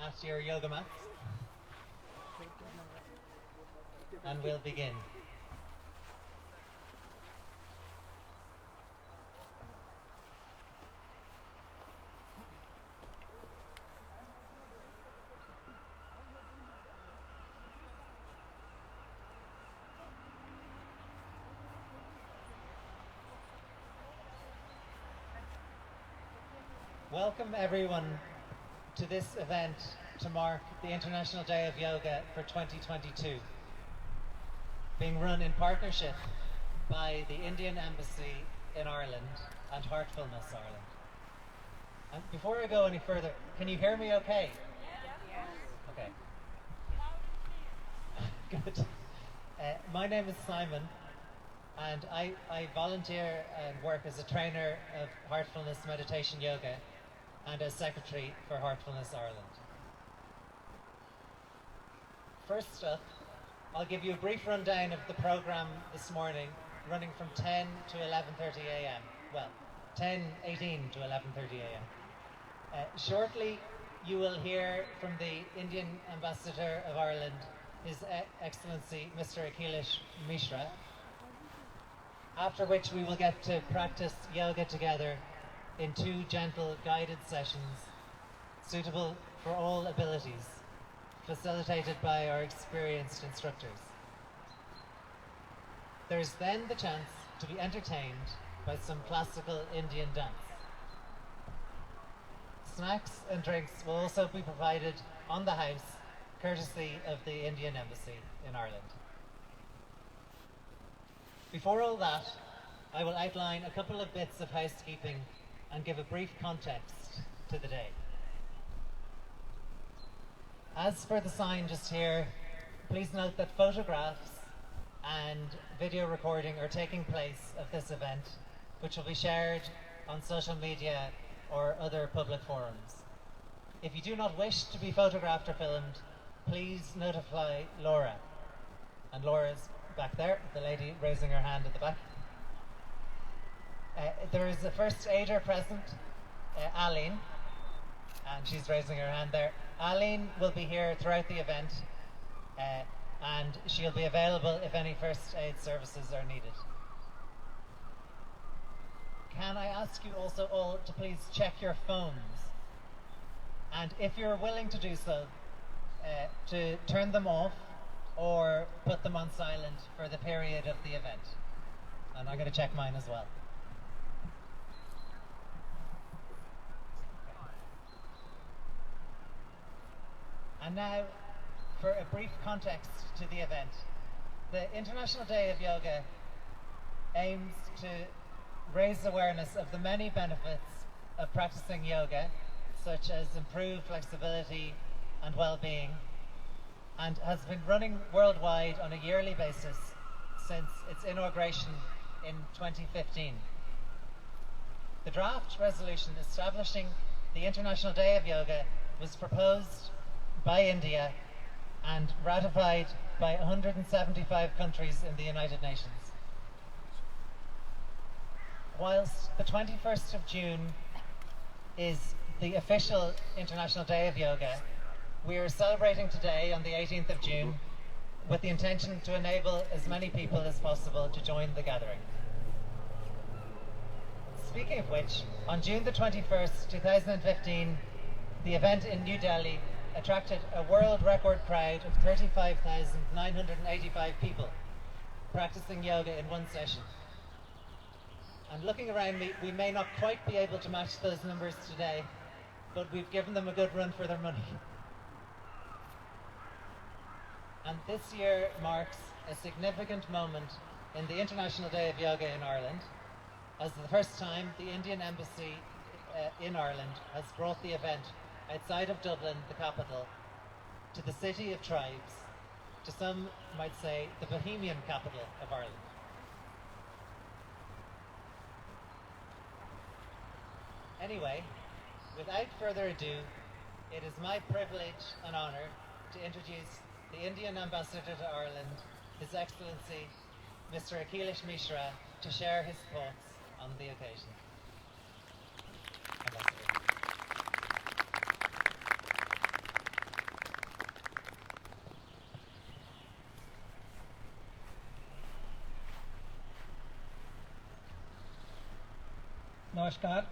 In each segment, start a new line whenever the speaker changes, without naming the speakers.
at your yoga mats, and we'll begin. Welcome everyone to this event to mark the International Day of Yoga for 2022, being run in partnership by the Indian Embassy in Ireland and Heartfulness Ireland. And before I go any further, can you hear me okay? Okay. Good. My name is Simon, and I volunteer and work as a trainer of Heartfulness Meditation Yoga and as Secretary for Heartfulness Ireland. First up, I'll give you a brief rundown of the programme this morning, running from 10 to 11:30 a.m. Well, 10:18 to 11:30 a.m. Shortly, you will hear from the Indian Ambassador of Ireland, His Excellency Mr. Akhilesh Mishra, after which we will get to practice yoga together in 2 gentle guided sessions suitable for all abilities, facilitated by our experienced instructors. There's then the chance to be entertained by some classical Indian dance. Snacks and drinks will also be provided on the house, courtesy of the Indian Embassy in Ireland. Before all that, I will outline a couple of bits of housekeeping and give a brief context to the day. As for the sign just here, please note that photographs and video recording are taking place of this event, which will be shared on social media or other public forums. If you do not wish to be photographed or filmed, please notify Laura. And Laura's back there, the lady raising her hand at the back. There is a first aider present, Aline, and she's raising her hand there. Aline will be here throughout the event, and she'll be available if any first aid services are needed. Can I ask you also all to please check your phones, and if you're willing to do so, to turn them off or put them on silent for the period of the event. And I'm going to check mine as well. And now, for a brief context to the event. The International Day of Yoga aims to raise awareness of the many benefits of practicing yoga, such as improved flexibility and well-being, and has been running worldwide on a yearly basis since its inauguration in 2015. The draft resolution establishing the International Day of Yoga was proposed by India and ratified by 175 countries in the United Nations. Whilst the 21st of June is the official International Day of Yoga, we are celebrating today on the 18th of June with the intention to enable as many people as possible to join the gathering. Speaking of which, on June the 21st, 2015, the event in New Delhi attracted a world record crowd of 35,985 people practicing yoga in one session. And looking around me, we may not quite be able to match those numbers today, but we've given them a good run for their money. And this year marks a significant moment in the International Day of Yoga in Ireland, as the first time the Indian Embassy in Ireland has brought the event outside of Dublin, the capital, to the city of tribes, to some might say the Bohemian capital of Ireland. Anyway, without further ado, it is my privilege and honour to introduce the Indian Ambassador to Ireland, His Excellency Mr. Akhilesh Mishra, to share his thoughts on the occasion. Ambassador.
Namaskar.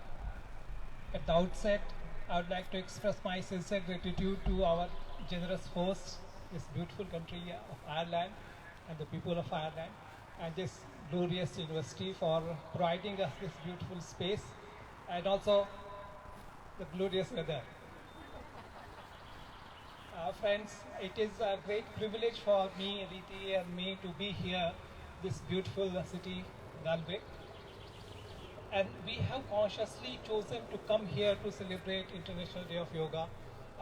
At the outset, I would like to express my sincere gratitude to our generous hosts, this beautiful country of Ireland and the people of Ireland, and this glorious university for providing us this beautiful space and also the glorious weather. Friends, it is a great privilege for me, Riti, and me to be here, this beautiful city, Galway. And we have consciously chosen to come here to celebrate International Day of Yoga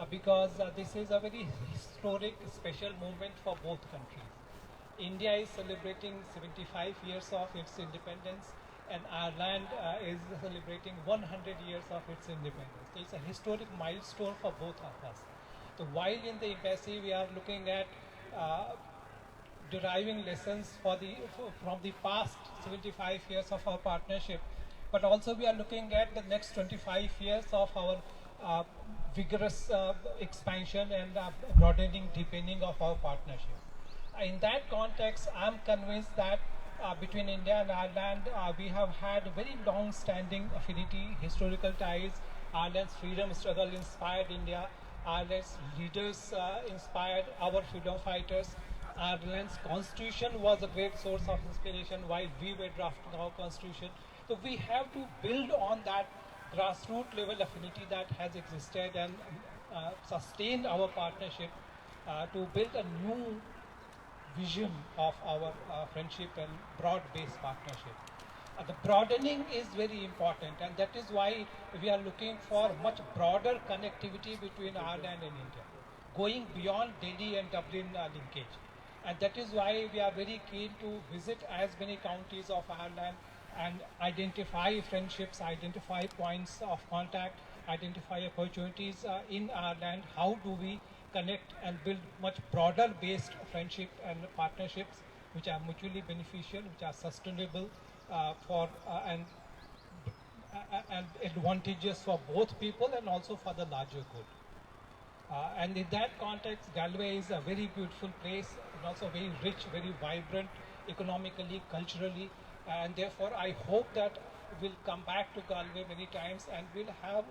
because this is a very historic, special moment for both countries. India is celebrating 75 years of its independence, and Ireland is celebrating 100 years of its independence. It's a historic milestone for both of us. So while in the embassy we are looking at deriving lessons from the past 75 years of our partnership, but also we are looking at the next 25 years of our vigorous expansion and broadening, deepening of our partnership. In that context, I'm convinced that between India and Ireland, we have had very long-standing affinity, historical ties. Ireland's freedom struggle inspired India. Ireland's leaders inspired our freedom fighters. Ireland's constitution was a great source of inspiration while we were drafting our constitution. So we have to build on that grassroots level affinity that has existed and sustain our partnership to build a new vision of our friendship and broad-based partnership. The broadening is very important, and that is why we are looking for much broader connectivity between Ireland and India, going beyond Delhi and Dublin linkage. And that is why we are very keen to visit as many counties of Ireland and identify friendships, identify points of contact, identify opportunities in Ireland. How do we connect and build much broader based friendship and partnerships which are mutually beneficial, which are sustainable and advantageous for both people and also for the larger good. And in that context, Galway is a very beautiful place and also very rich, very vibrant economically, culturally, and therefore I hope that we'll come back to Galway many times and we'll have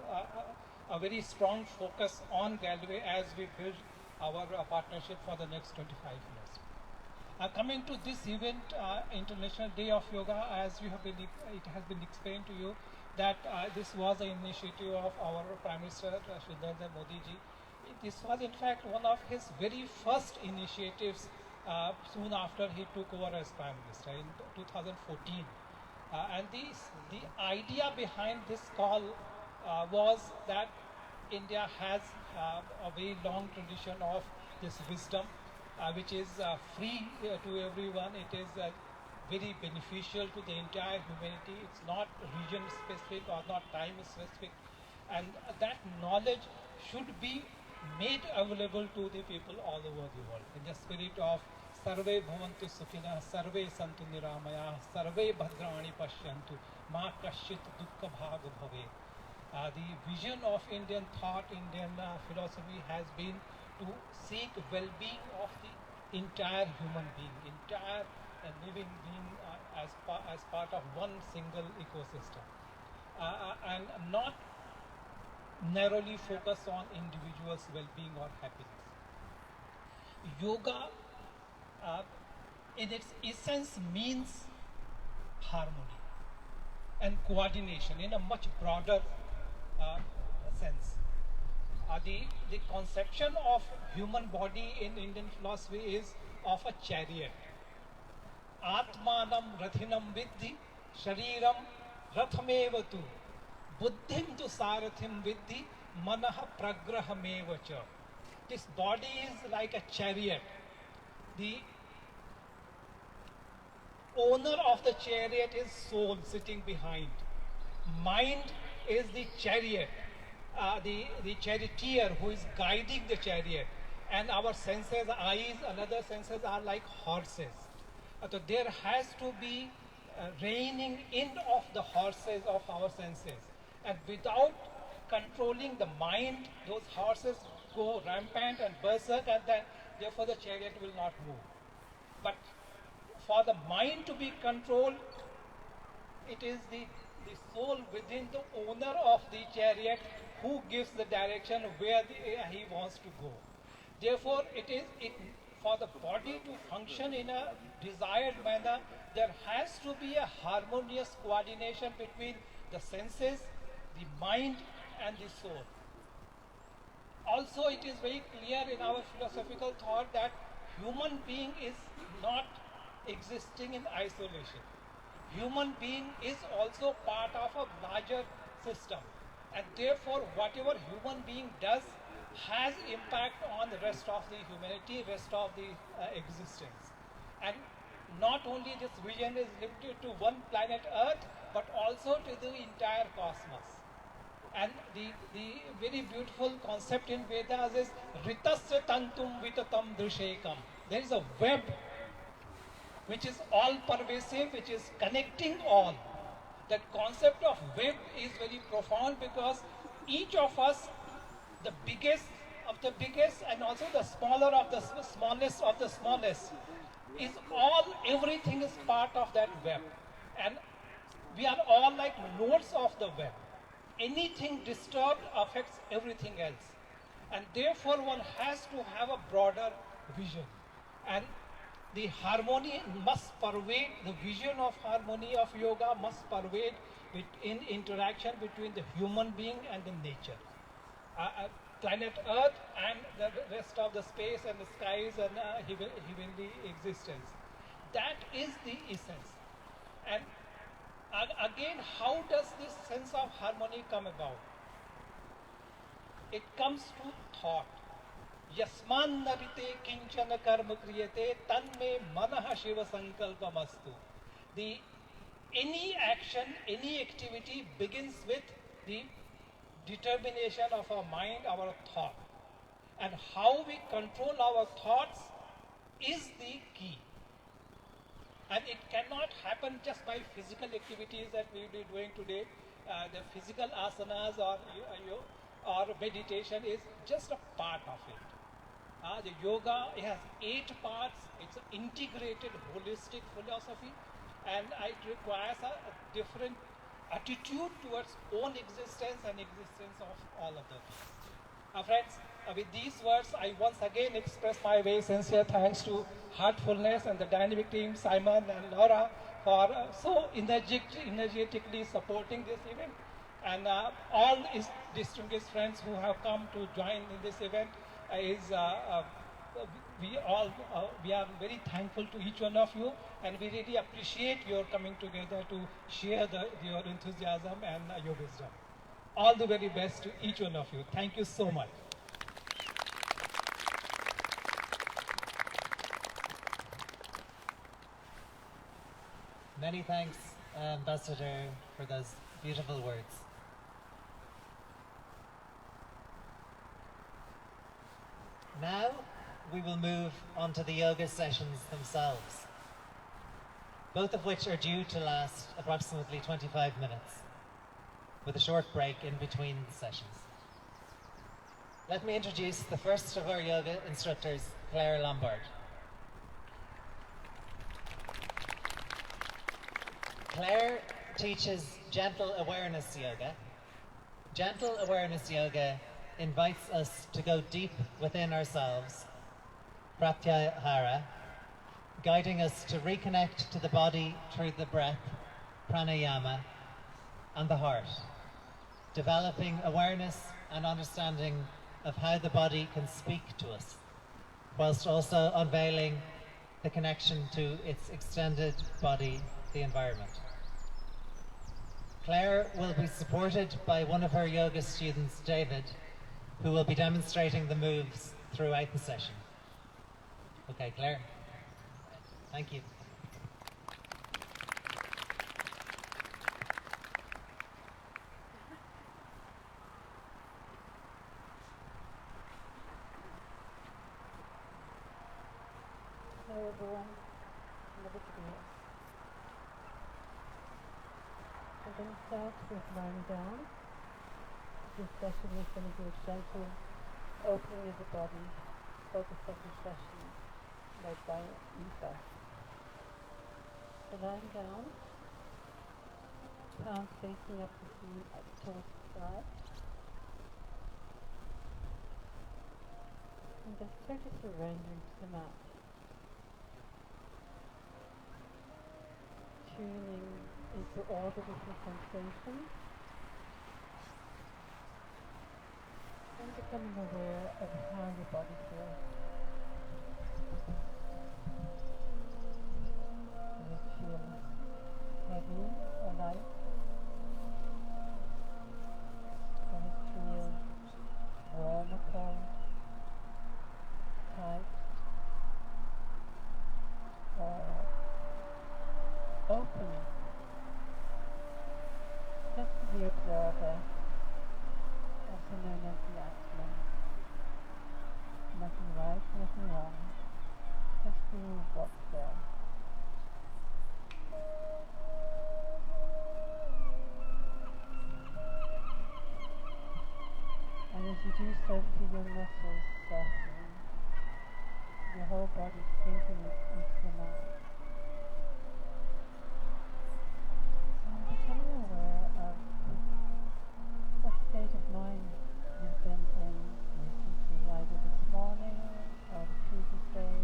a very strong focus on Galway as we build our partnership for the next 25 years. Coming to this event, International Day of Yoga, as it has been explained to you, that this was an initiative of our Prime Minister Shri Narendra Modi ji. This was in fact one of his very first initiatives soon after he took over as Prime Minister in 2014. And the idea behind this call was that India has a very long tradition of this wisdom, which is free to everyone. It is very beneficial to the entire humanity. It's not region specific or not time specific, and that knowledge should be made available to the people all over the world in the spirit of Sarve bhavantu sukhina, sarve santu niramaya, sarve bhadrani pashyantu, ma kashit dukkha bhag bhave. The vision of Indian thought, Indian philosophy has been to seek well-being of the entire human being, entire living being as part of one single ecosystem, and not narrowly focus on individuals' well-being or happiness. Yoga, in its essence, means harmony and coordination in a much broader sense. The conception of human body in Indian philosophy is of a chariot. Atmanam rathinam vidhi, shariram rathamevatu, buddhim tu sarathim vidhi, manah pragrahamevacha. This body is like a chariot. The owner of the chariot is soul sitting behind. Mind is the chariot, the charioteer who is guiding the chariot. And our senses, eyes and other senses are like horses. So there has to be reining in of the horses of our senses. And without controlling the mind, those horses go rampant and berserk, and then therefore the chariot will not move. But for the mind to be controlled, it is the the soul within the owner of the chariot who gives the direction where he wants to go. Therefore, for the body to function in a desired manner, there has to be a harmonious coordination between the senses, the mind, and the soul. Also, it is very clear in our philosophical thought that human being is not existing in isolation. Human being is also part of a larger system, and therefore whatever human being does has impact on the rest of the humanity, rest of the existence. And not only this vision is limited to one planet Earth, but also to the entire cosmos. And the very beautiful concept in Vedas is Ritasya Tantum Vitatam Drishekam. There is a web which is all pervasive, which is connecting all. That concept of web is very profound because each of us, the biggest of the biggest and also the smaller of the smallest of the smallest, is all, everything is part of that web. And we are all like nodes of the web. Anything disturbed affects everything else. And therefore one has to have a broader vision. And the harmony must pervade, the vision of harmony of yoga must pervade in interaction between the human being and the nature. Planet Earth and the rest of the space and the skies and heavenly existence. That is the essence. And again, how does this sense of harmony come about? It comes through thought. Yasman narite kinchana karma kriyate tanme manaha shiva sankalpamastu. Any action, any activity begins with the determination of our mind, our thought. And how we control our thoughts is the key. And it cannot happen just by physical activities that we will be doing today. The physical asanas or meditation is just a part of it. The yoga, it has 8 parts. It's an integrated, holistic philosophy, and it requires a different attitude towards own existence and existence of all of the things. Friends, with these words, I once again express my very sincere thanks to Heartfulness and the dynamic team, Simon and Laura, for so energetically supporting this event. And all distinguished friends who have come to join in this event, we are very thankful to each one of you, and we really appreciate your coming together to share your enthusiasm and your wisdom. All the very best to each one of you. Thank you so much.
Many thanks, Ambassador, for those beautiful words. Now we will move on to the yoga sessions themselves, both of which are due to last approximately 25 minutes, with a short break in between sessions. Let me introduce the first of our yoga instructors, Claire Lombard. Claire teaches gentle awareness yoga. Gentle awareness yoga invites us to go deep within ourselves, pratyahara, guiding us to reconnect to the body through the breath, pranayama, and the heart, developing awareness and understanding of how the body can speak to us, whilst also unveiling the connection to its extended body, the environment. Claire will be supported by one of her yoga students, David, who will be demonstrating the moves throughout the session. Okay, Claire. Thank you.
Hello everyone, lovely to be here. I'm going to start with lying down. This session is going to be a gentle opening of the body, focus session led by Eva. So lying down, Palms facing up towards the sky. And just totally surrendering to the mat. Tuning into all the different sensations. And becoming aware of how your body feels. Does it feel heavy or light? Does it feel warm or cold? Tight? Or open? Just to the observer, also known as the Atman. Nothing right, nothing wrong. Just being what's there. And as you do so, feel your muscles softening, your whole body sinking into the mat. And becoming aware of what state of mind you've been in recently, either this morning or the previous day.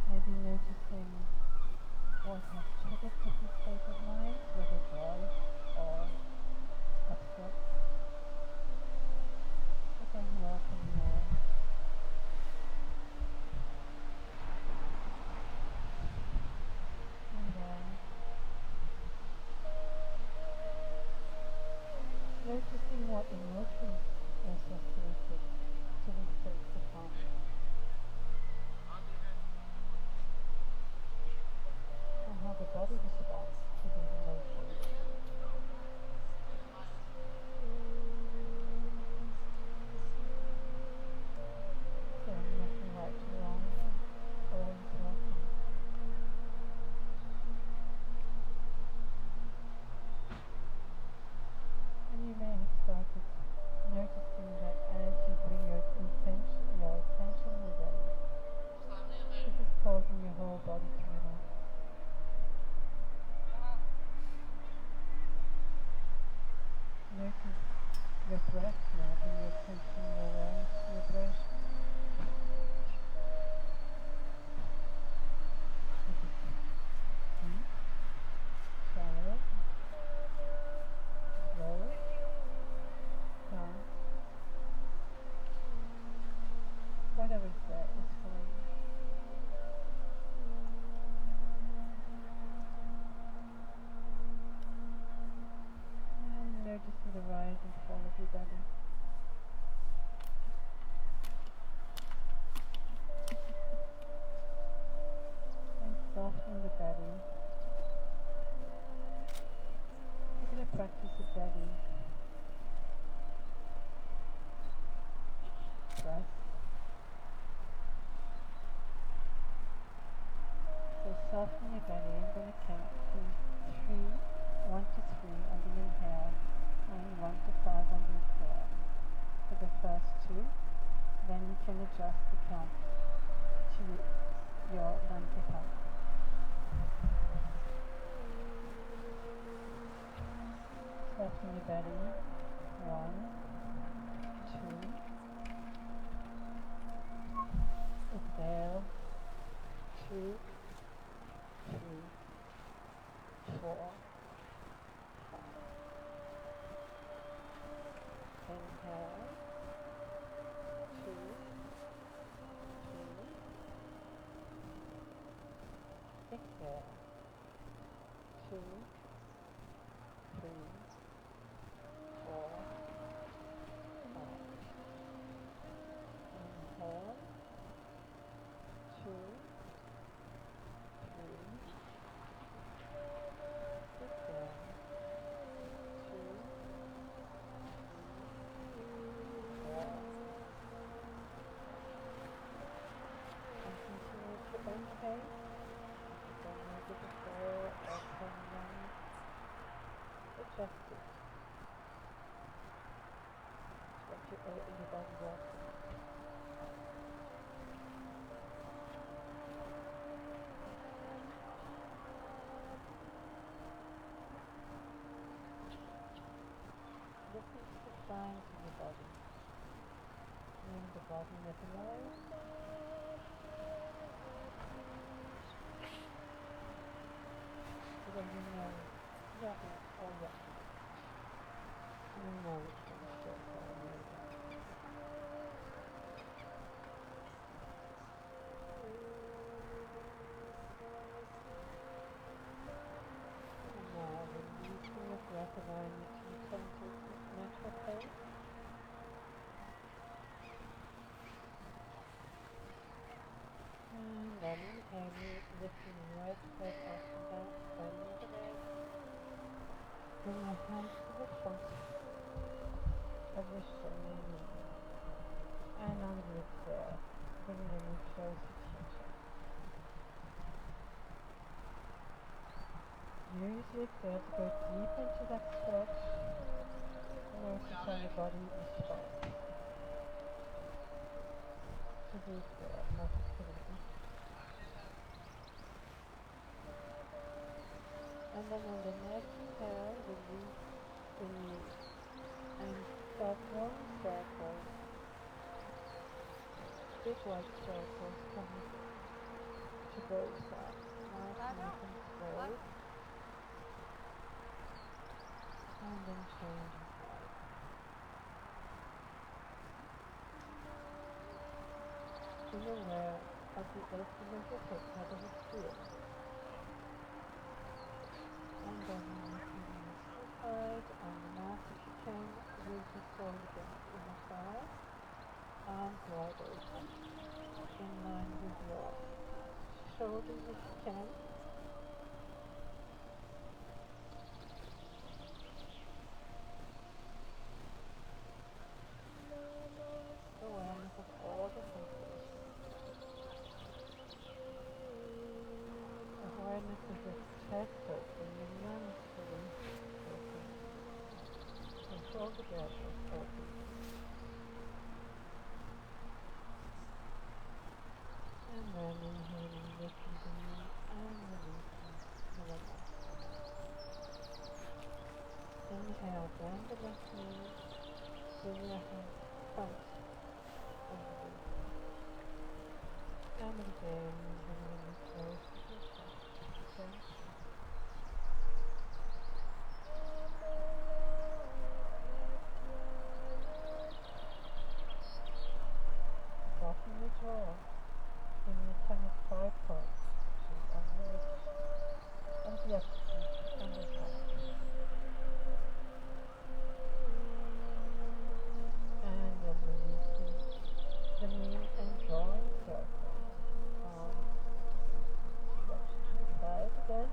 Maybe noticing what has triggered different states of mind, whether joy or upset. Again, welcome there. And noticing what emotions are associated to these states of mind. And how the body responds to these emotions. So nothing right or wrong, always welcome. And you may have started noticing that as you bring your attention within, this is causing your whole body to relax. Notice your breath now, bring your attention, your awareness to your breath. Is it deep, shallow, slow, fast? Whatever's there is fine. And noticing the rise and fall of your belly. And softening the belly. We're going to practice the belly. Breath. So soften your belly. I'm going to count to 1 to 3 on the inhale and 1 to 5 on the exhale. For the first two, then you can adjust the count to your lung capacity. Soften your belly. 1, 2. Exhale. 2, 3, 4, 5. Inhale. 2, 3. Exhale. 2, 3, 4, 5. Inhale. 2, 3. Exhale. 2, 4. And continue at your own pace. Don't make it before or turn adjust it. What your body wants. spine to the body. Bring the body levelized. So that you know, yeah, oh yeah. You know which one's still forward. And now releasing the breath, allowing it to return to its natural pace. And then inhaling, lifting the right foot up and down, bending the leg. Bring your hands to the front of your shoulder and on the exhale, bring the knee close to each other. Use the exhale to go deep into that stretch. Notice how your body responds to the exhale, muscularly. And then on the next exhale, release the knees and start drawing circles, big white circles coming to both sides. Nice and slow. And then change side. Be aware of the opening of your hip, how does it feel? And then releasing the muscle side on the mat if you can, root your soul against the inner thigh, arms wide open, in line with your shoulders if you can. Awareness of all the sensations. Awareness of your chest open, your lungs fully open, your shoulder blades open. And then inhaling, lifting the knee and releasing the left. Inhale, bend the left knee, bring your hands front over the and again, bring the knee close to your chest. Okay. Soften the jaw. Bring your tongue at 5 points, which is on the ridge of the upper teeth and the tongue. And then releasing the knee and drawing circles. Arms stretch to the side again.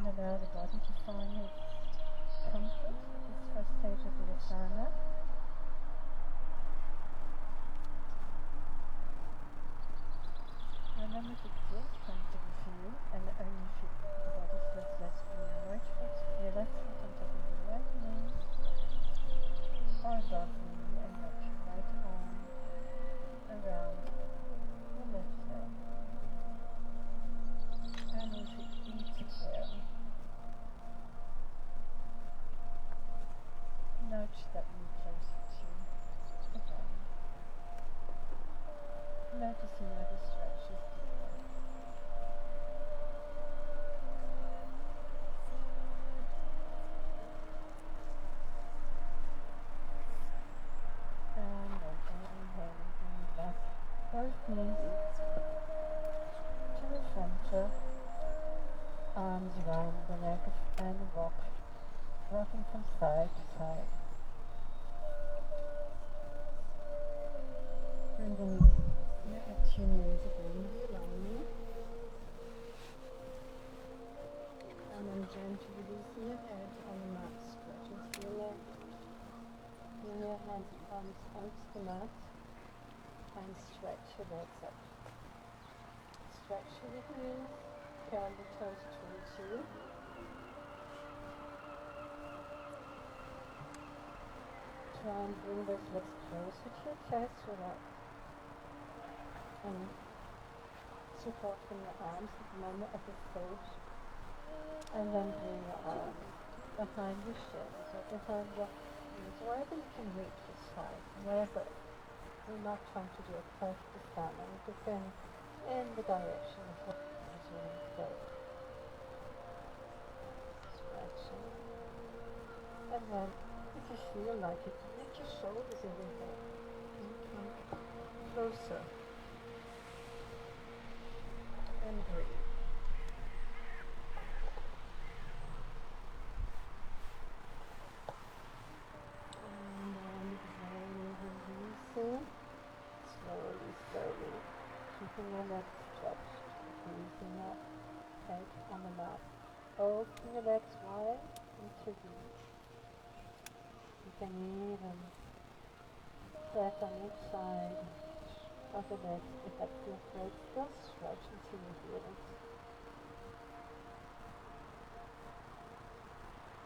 and allow the body to find its comfort, this first stage of the asana. Remember to feel comfortable for you and only feel the body starts resting your right foot on top of your right knee or above the knee, and wrap your right arm around the left leg. And with each exhale, note that you're closer to the ground. Noticing how the stretch is deeper. And then inhaling, bring back both knees to the center, arms around the neck, and rocking from side to side. Bring the knees at your knees again, alignment. And then gently releasing your head on the mat, stretching through your legs. Bring your hands and palms onto the mat and stretch your legs up. Stretch your knees, curl the toes towards you. Try and bring those legs closer to your chest without any support from your arms at the moment of your foot. And then bring your arms behind your shins or behind your knees, wherever you can reach this side, wherever. We're not trying to do a perfect asana, it depends in the direction of what is really good. Stretching. And then, if you feel like it, lift your shoulders a little bit and come closer. And breathe. And then exhaling, releasing. Slowly, keeping your legs stretched, breathing up, head on the mat. Open your legs wide into reach. You can even step on each side of the legs if that feels great. Still stretch until you feel it.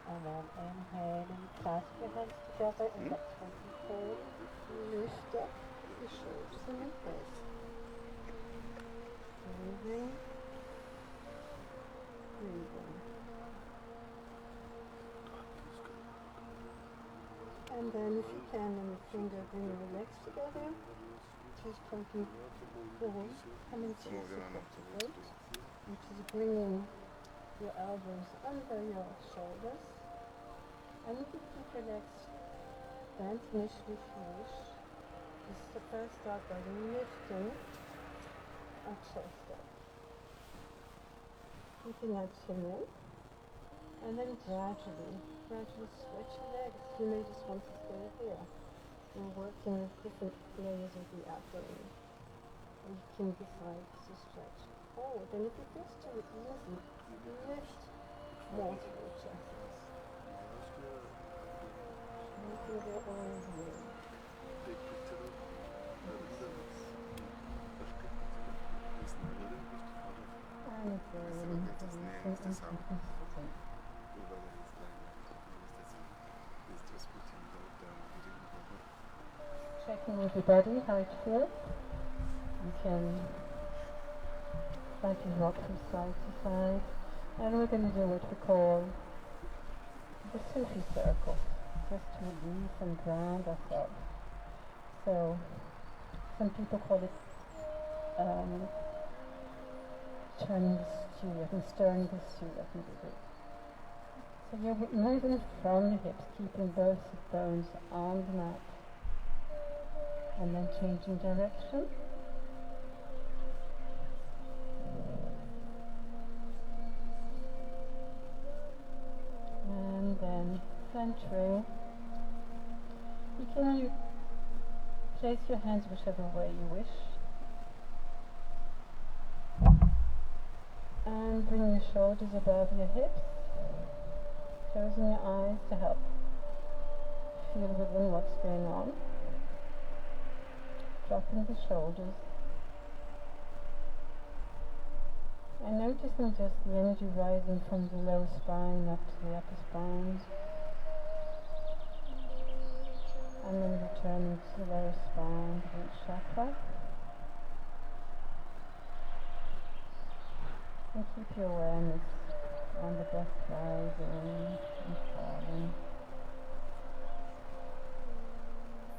And then inhale and clasp your hands together, and that's when you hold. Lift up the shoulders and the face. Breathing. Breathing. And then if you can, on your finger, bring your legs together. Just pointing forward, coming to your supported weight, which is bringing your elbows under your shoulders. And you can keep your legs bent initially if you wish. This is the first start by lifting our chest up. Keeping that chin in. And then gradually stretch your legs. You may just want to stay here. We're working with different layers of the abdomen. Or you can decide to stretch forward. And if it feels too easy, lift more through your chest. Making your own view. And checking with your body how it feels. You can slightly rock from side to side. And we're going to do what we call the Sufi circle, just to release and ground ourselves. So, some people call it turning the stew, I think stirring the stew, I think it is. So you're moving from the hips, keeping both bones on the mat, and then changing direction. And then centering. You can place your hands whichever way you wish. And bring your shoulders above your hips, closing your eyes to help feel within what's going on. Dropping the shoulders. And noticing just the energy rising from the lower spine up to the upper spine. And then returning to the lower spine, the root chakra. And keep your awareness on the breath rising and falling.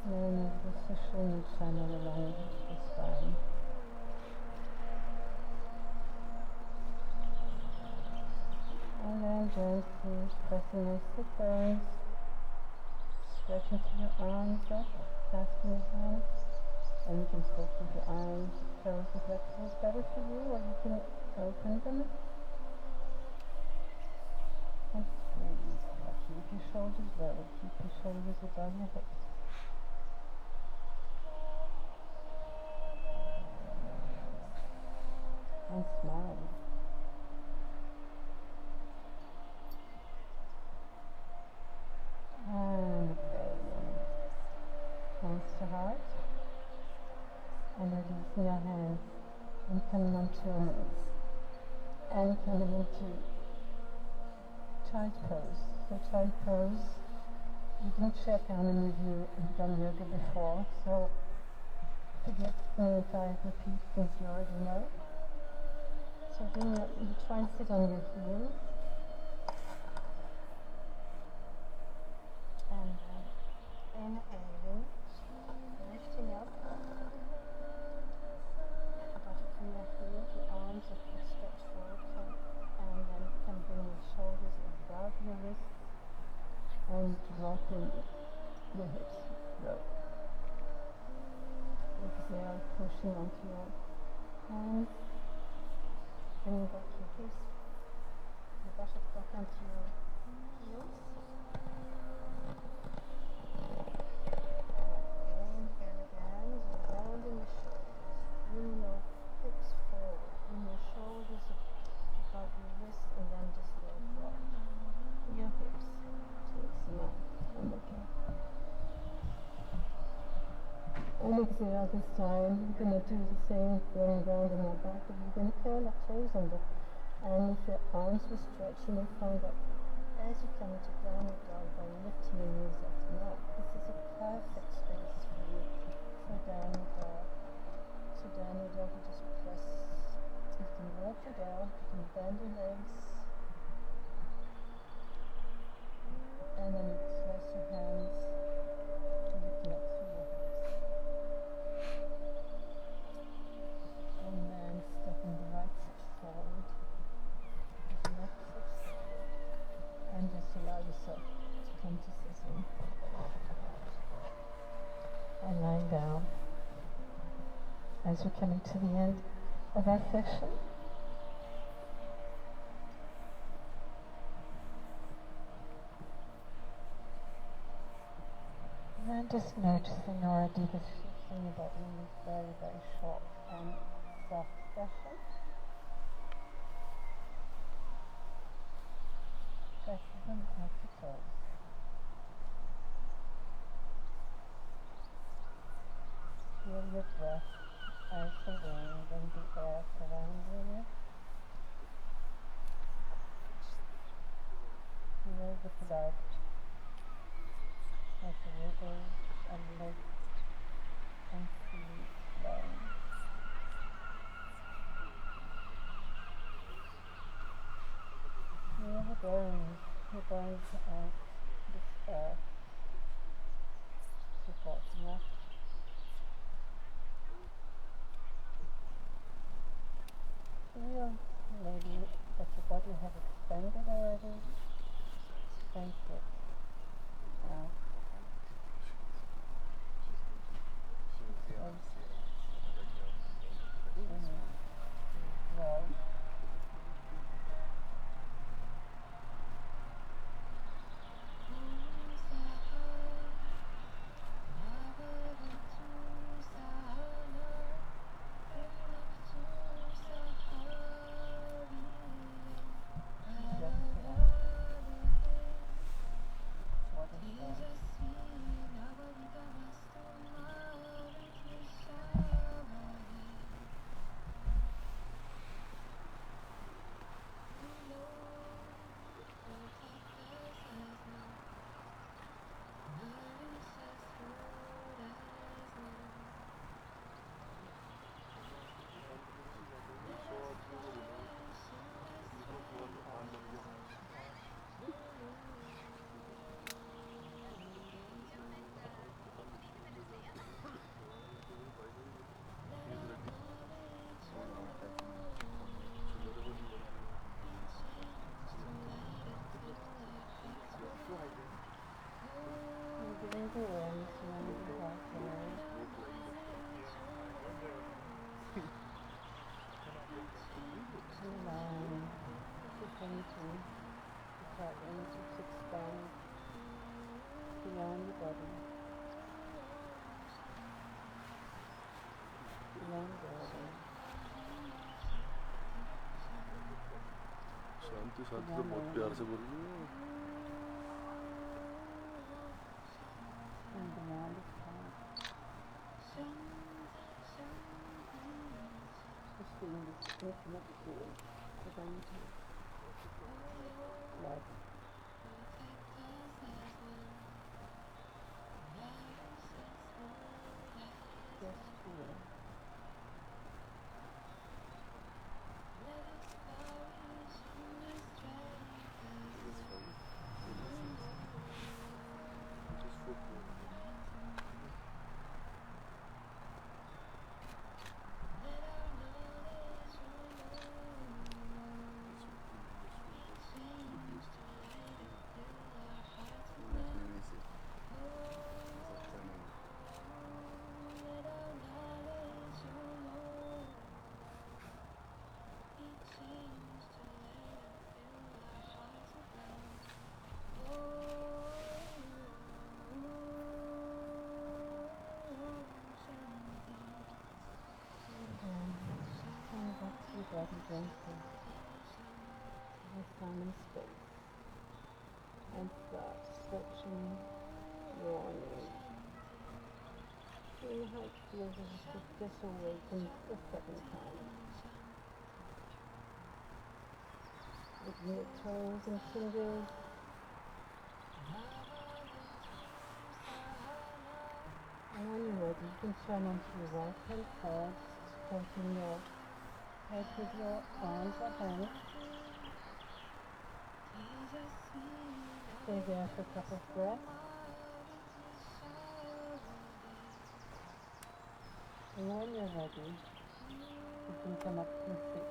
Known as the Sushumna channel along the spine. And then gently pressing your sit bones, stretching to your arms up, clasping your hands, and you can still keep your eyes closed if that feels better for you, or you can open them. And breathe. Keep your shoulders low, keep your shoulders above your hips. And smile. And exhaling. Hands to heart. And releasing your hands and coming onto your knees. And coming into child pose. So child pose, you can check on and review you've done yoga before, so forgive me if I repeat things you already know. So you try and sit on your heels. And inhaling, lifting up. Bottom from your heels, your arms are stretched forward, and then you can bring your shoulders above your wrists and dropping your hips low. Exhale, pushing onto your hands. Bring back your hips, your buttocks back onto your heels. Inhale again, as you're rounding your shoulders. Bring your hips forward, bring your shoulders above your wrists, and then just let drop your hips towards the mat and the top. And exhale this time, you're going to do the same thing, rounding your back, but you're going to curl your toes under. And if your arms were stretched, you may find that as you come into downward dog by lifting your knees off the mat, this is a perfect space for you for downward dog. So downward dog, you just press, you can walk your dog, you can bend your legs, and then you press your hands, lifting up through your hips. And then stepping the right foot forward, the left foot forward, and just allow yourself to come to sitting. And lying down as we're coming to the end of our session. And just noticing already the shifts in your body in this very, very short and soft session. Pressing them as the toes. Feel your breath as the wind and the air surrounding you. Feel the blood as the rivers and lakes and seas flow. Feel the bones of this earth supporting us. Feel maybe that your body has expanded already. Sense it. Now. Well.
शांति शांति तो बहुत प्यार से बोल रही हो.
And the mind is calm. Just feeling this open up feel within you. Love. Just feel.
Just focus.
Coming back to your body gently. This time and space. And start stretching, yawning. See how it feels as if it just awakens a second time. With your toes and fingers. And when you're ready, you can turn onto your right hand side, supporting your head with your arms or hands. Stay there for a couple of breaths. And when you're ready, you can come up and sit.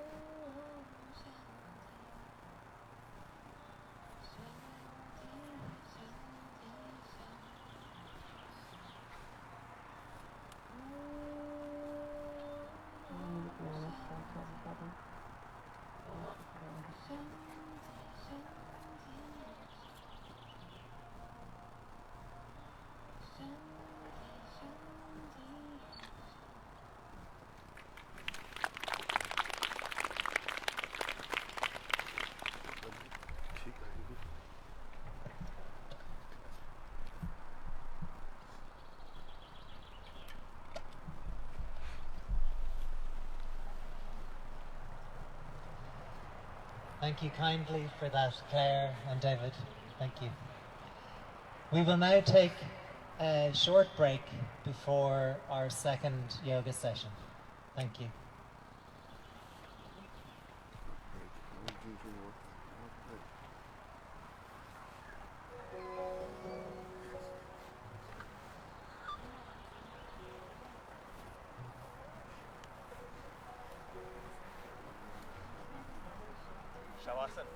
And good morning to everybody.
ठीक है.
Thank you kindly for that, Claire and David. Thank you. We will now take a short break before our second yoga session. Thank you.
Shavasana.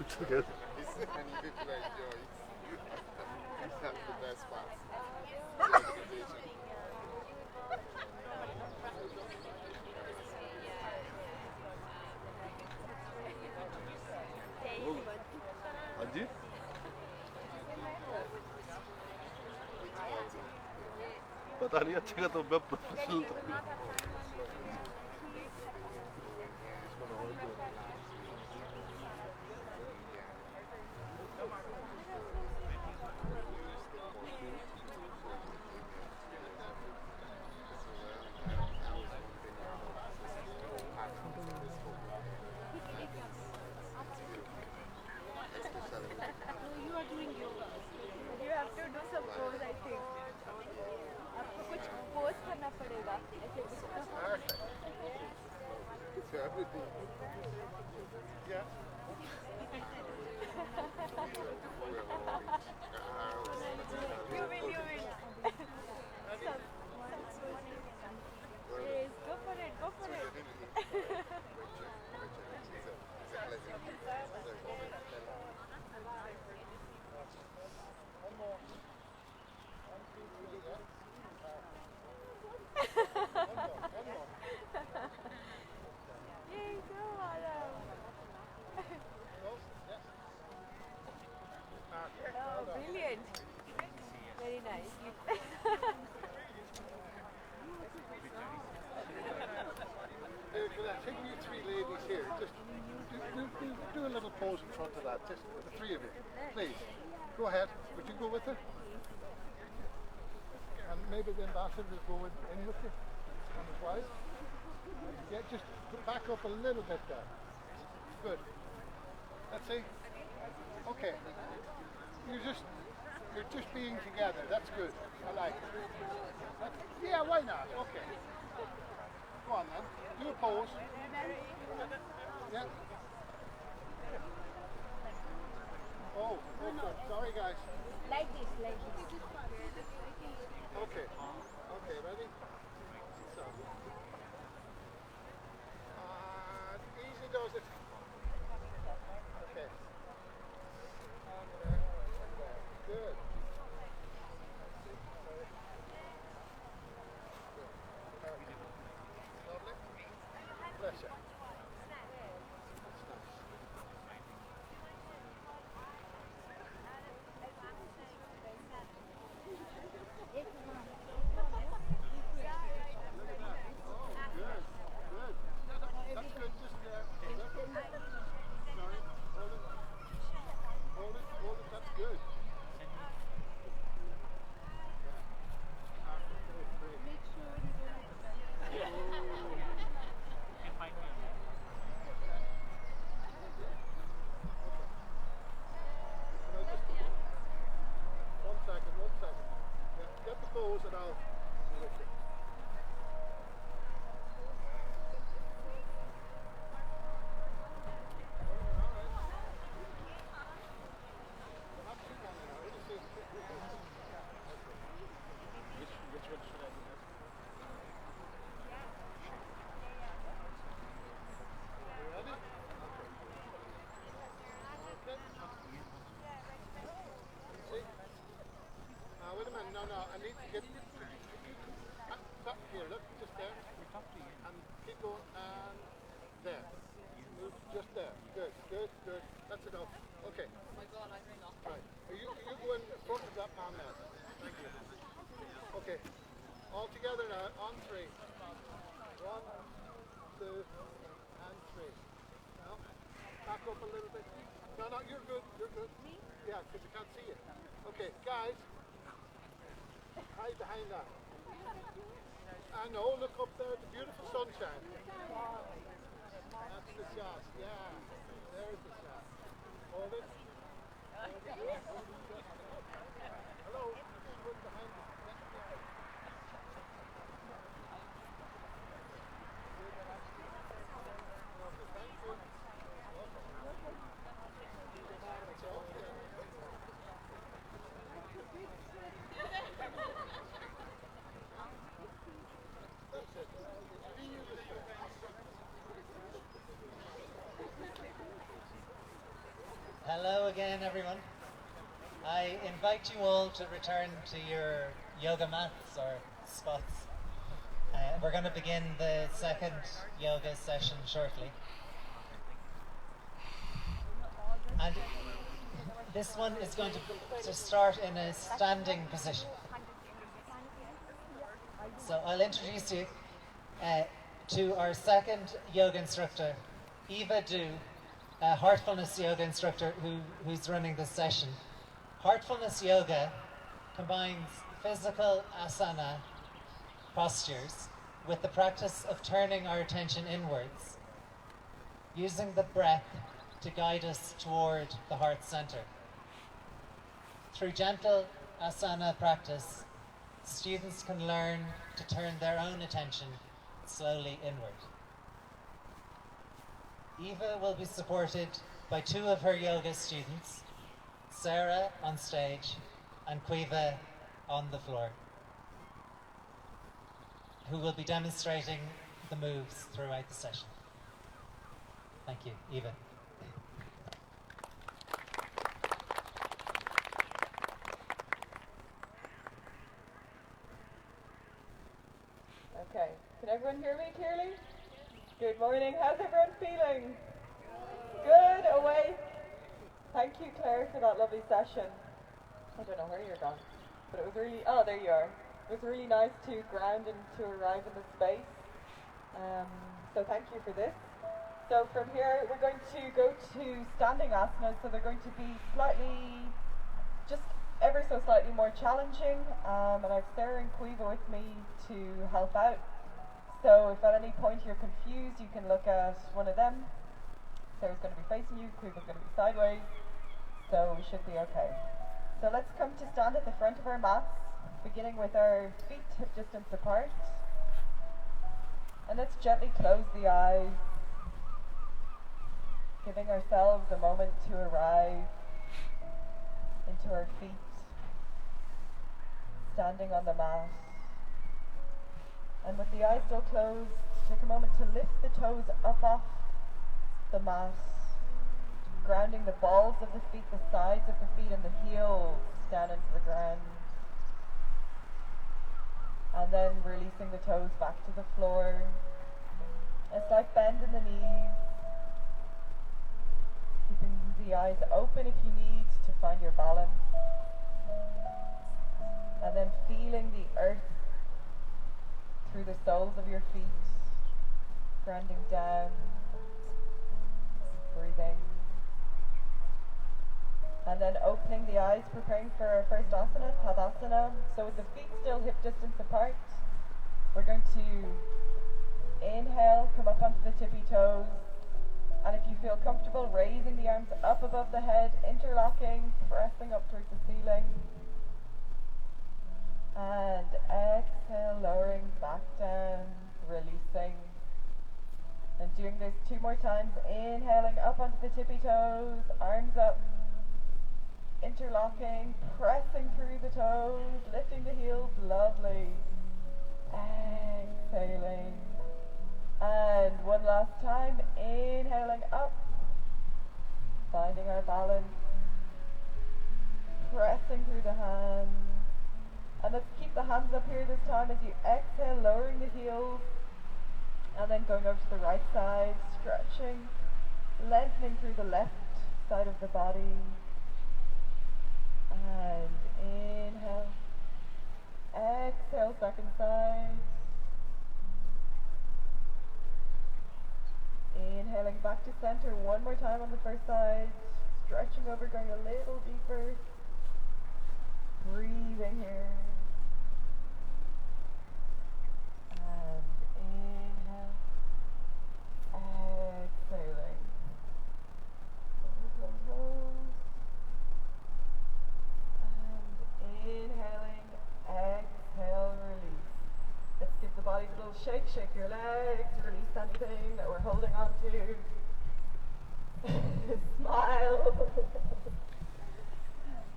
Together.
It's when you people enjoy it. That's the best part. Motivation.
हाँ जी. पता नहीं अच्छा का तो मैं professional
to everything. Yeah.
You will. Yes, go for it, go for it. Yay, go, Adam. Oh, brilliant. Very nice.
Can I take you three ladies here? Just do a little pose in front of that. Just the three of you, please. Go ahead. Would you go with her? And maybe the ambassador will go in with you and his wife. Yeah, just back up a little bit there. Good. Let's see. Okay. You're just being together. That's good. I like it. Yeah, why not? Okay. Go on then. Do a pose. Yeah. Oh, okay. Sorry guys.
Like this, like this.
Okay. Okay, ready? So. Easy does it. Okay. Good. Lovely. Bless you. No, I need to get up here, look, just there. And keep going, and there. Move just there. Good, good, good. That's enough. Okay. Oh my God, I bring up. Right. You go in front of that man there. Thank you. Okay. All together now, on three. 1, 2, and 3. Now, back up a little bit. No, you're good, you're good. Me? Yeah, because I can't see you. Okay, guys. Hide behind that. I know, look up there at the beautiful sunshine. That's the shot, yeah. There's the shot. Hold it. Hello, look behind you. Thank you.
Hello again, everyone. I invite you all to return to your yoga mats or spots. We're going to begin the second yoga session shortly. And this one is going to start in a standing position. So I'll introduce you to our second yoga instructor, Eva Du, a heartfulness yoga instructor who's running this session. Heartfulness yoga combines physical asana postures with the practice of turning our attention inwards, using the breath to guide us toward the heart center. Through gentle asana practice, students can learn to turn their own attention slowly inward. Eva will be supported by two of her yoga students, Sarah on stage and Quiva on the floor, who will be demonstrating the moves throughout the session. Thank you, Eva.
Okay, can everyone hear me clearly? Good morning, how's everyone feeling? Good, awake? Thank you, Claire, for that lovely session. I don't know where you're gone, but it was really, oh, there you are. It was really nice to ground and to arrive in the space. So thank you for this. So from here, we're going to go to standing asanas, so they're going to be slightly, just ever so slightly more challenging, and I have Sarah and Quiva with me to help out. So if at any point you're confused, you can look at one of them. Sarah's going to be facing you, Quiva's going to be sideways, so we should be okay. So let's come to stand at the front of our mats, beginning with our feet hip distance apart. And let's gently close the eyes, giving ourselves a moment to arrive into our feet, standing on the mat. And with the eyes still closed, take a moment to lift the toes up off the mat, grounding the balls of the feet, the sides of the feet, and the heels down into the ground. And then releasing the toes back to the floor. A slight bend in the knees. Keeping the eyes open if you need to find your balance. And then feeling the earth through the soles of your feet, grounding down, breathing. And then opening the eyes, preparing for our first asana, Tadasana. So with the feet still hip distance apart, we're going to inhale, come up onto the tippy toes. And if you feel comfortable, raising the arms up above the head, interlocking, pressing up towards the ceiling. And exhale, lowering back down, releasing. And doing this 2 more times, inhaling up onto the tippy toes, arms up, interlocking, pressing through the toes, lifting the heels, lovely. Exhaling. And one last time, inhaling up, finding our balance, pressing through the hands. And let's keep the hands up here this time as you exhale, lowering the heels, and then going over to the right side, stretching, lengthening through the left side of the body. And inhale, exhale, second side. Inhaling back to center, one more time on the first side, stretching over, going a little deeper. Breathing here. And inhale, exhaling. And inhaling, exhale, release. Let's give the body a little shake, shake your legs, release anything that we're holding on to. Smile.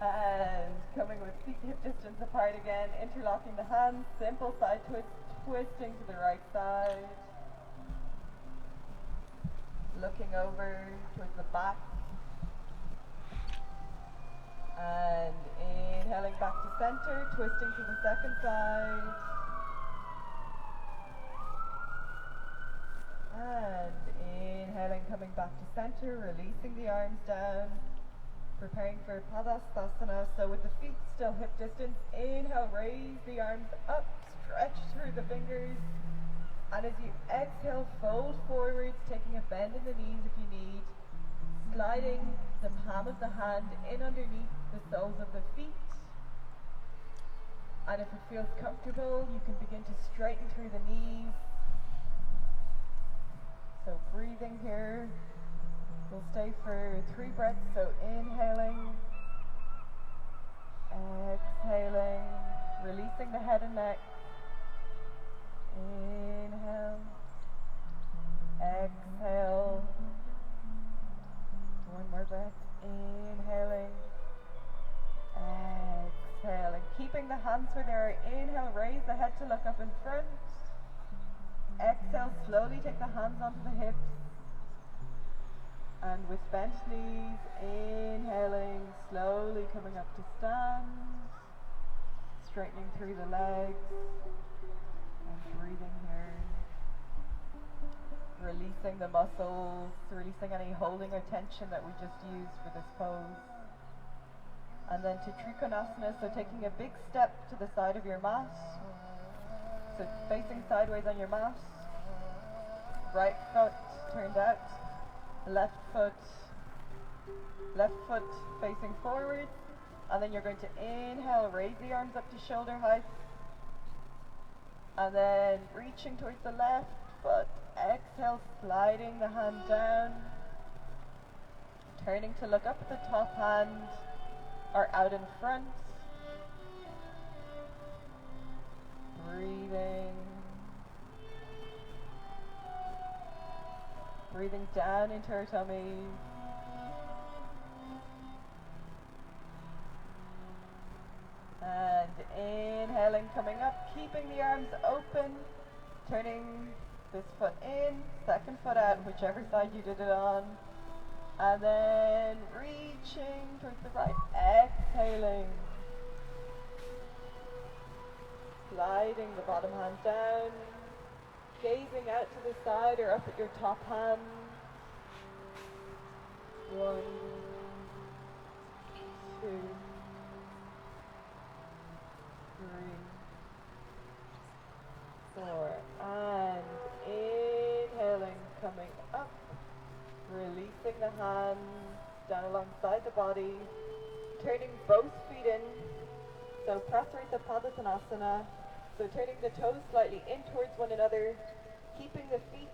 And coming with feet hip distance apart again, interlocking the hands, simple side twist, twisting to the right side. Looking over towards the back. And inhaling back to center, twisting to the second side. And inhaling, coming back to center, releasing the arms down. Preparing for Padasana. So with the feet still hip distance, inhale, raise the arms up, stretch through the fingers. And as you exhale, fold forwards, taking a bend in the knees if you need. Sliding the palm of the hand in underneath the soles of the feet. And if it feels comfortable, you can begin to straighten through the knees. So breathing here. We'll stay for 3 breaths, so inhaling, exhaling, releasing the head and neck. Inhale, exhale, hands where they are. Inhale, raise the head to look up in front. Exhale, slowly take the hands onto the hips. And with bent knees, inhaling, slowly coming up to stand. Straightening through the legs. And breathing here. Releasing the muscles, releasing any holding or tension that we just used for this pose. And then to Trikonasana, so taking a big step to the side of your mat. So facing sideways on your mat. Right foot turned out. Left foot facing forward. And then you're going to inhale, raise the arms up to shoulder height. And then reaching towards the left foot. Exhale, sliding the hand down. Turning to look up at the top hand or out in front. Breathing. Breathing down into our tummy. And inhaling, coming up, keeping the arms open, turning this foot in, second foot out, whichever side you did it on. And then reaching towards the right, exhaling. Sliding the bottom hand down, gazing out to the side or up at your top hand. 1, 2, 3, 4, and inhaling, coming up, releasing the hands down alongside the body, turning both feet in, so Prasarita Padasana, so turning the toes slightly in towards one another, keeping the feet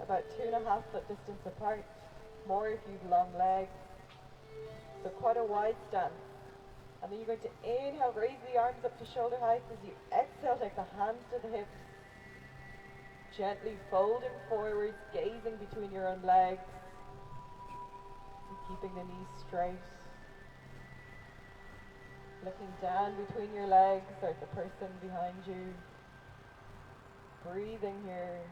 about 2.5 foot distance apart, more if you've long legs, so quite a wide stance. And then you're going to inhale, raise the arms up to shoulder height. As you exhale, take the hands to the hips. Gently folding forwards, gazing between your own legs. And keeping the knees straight. Looking down between your legs or the person behind you. Breathing here.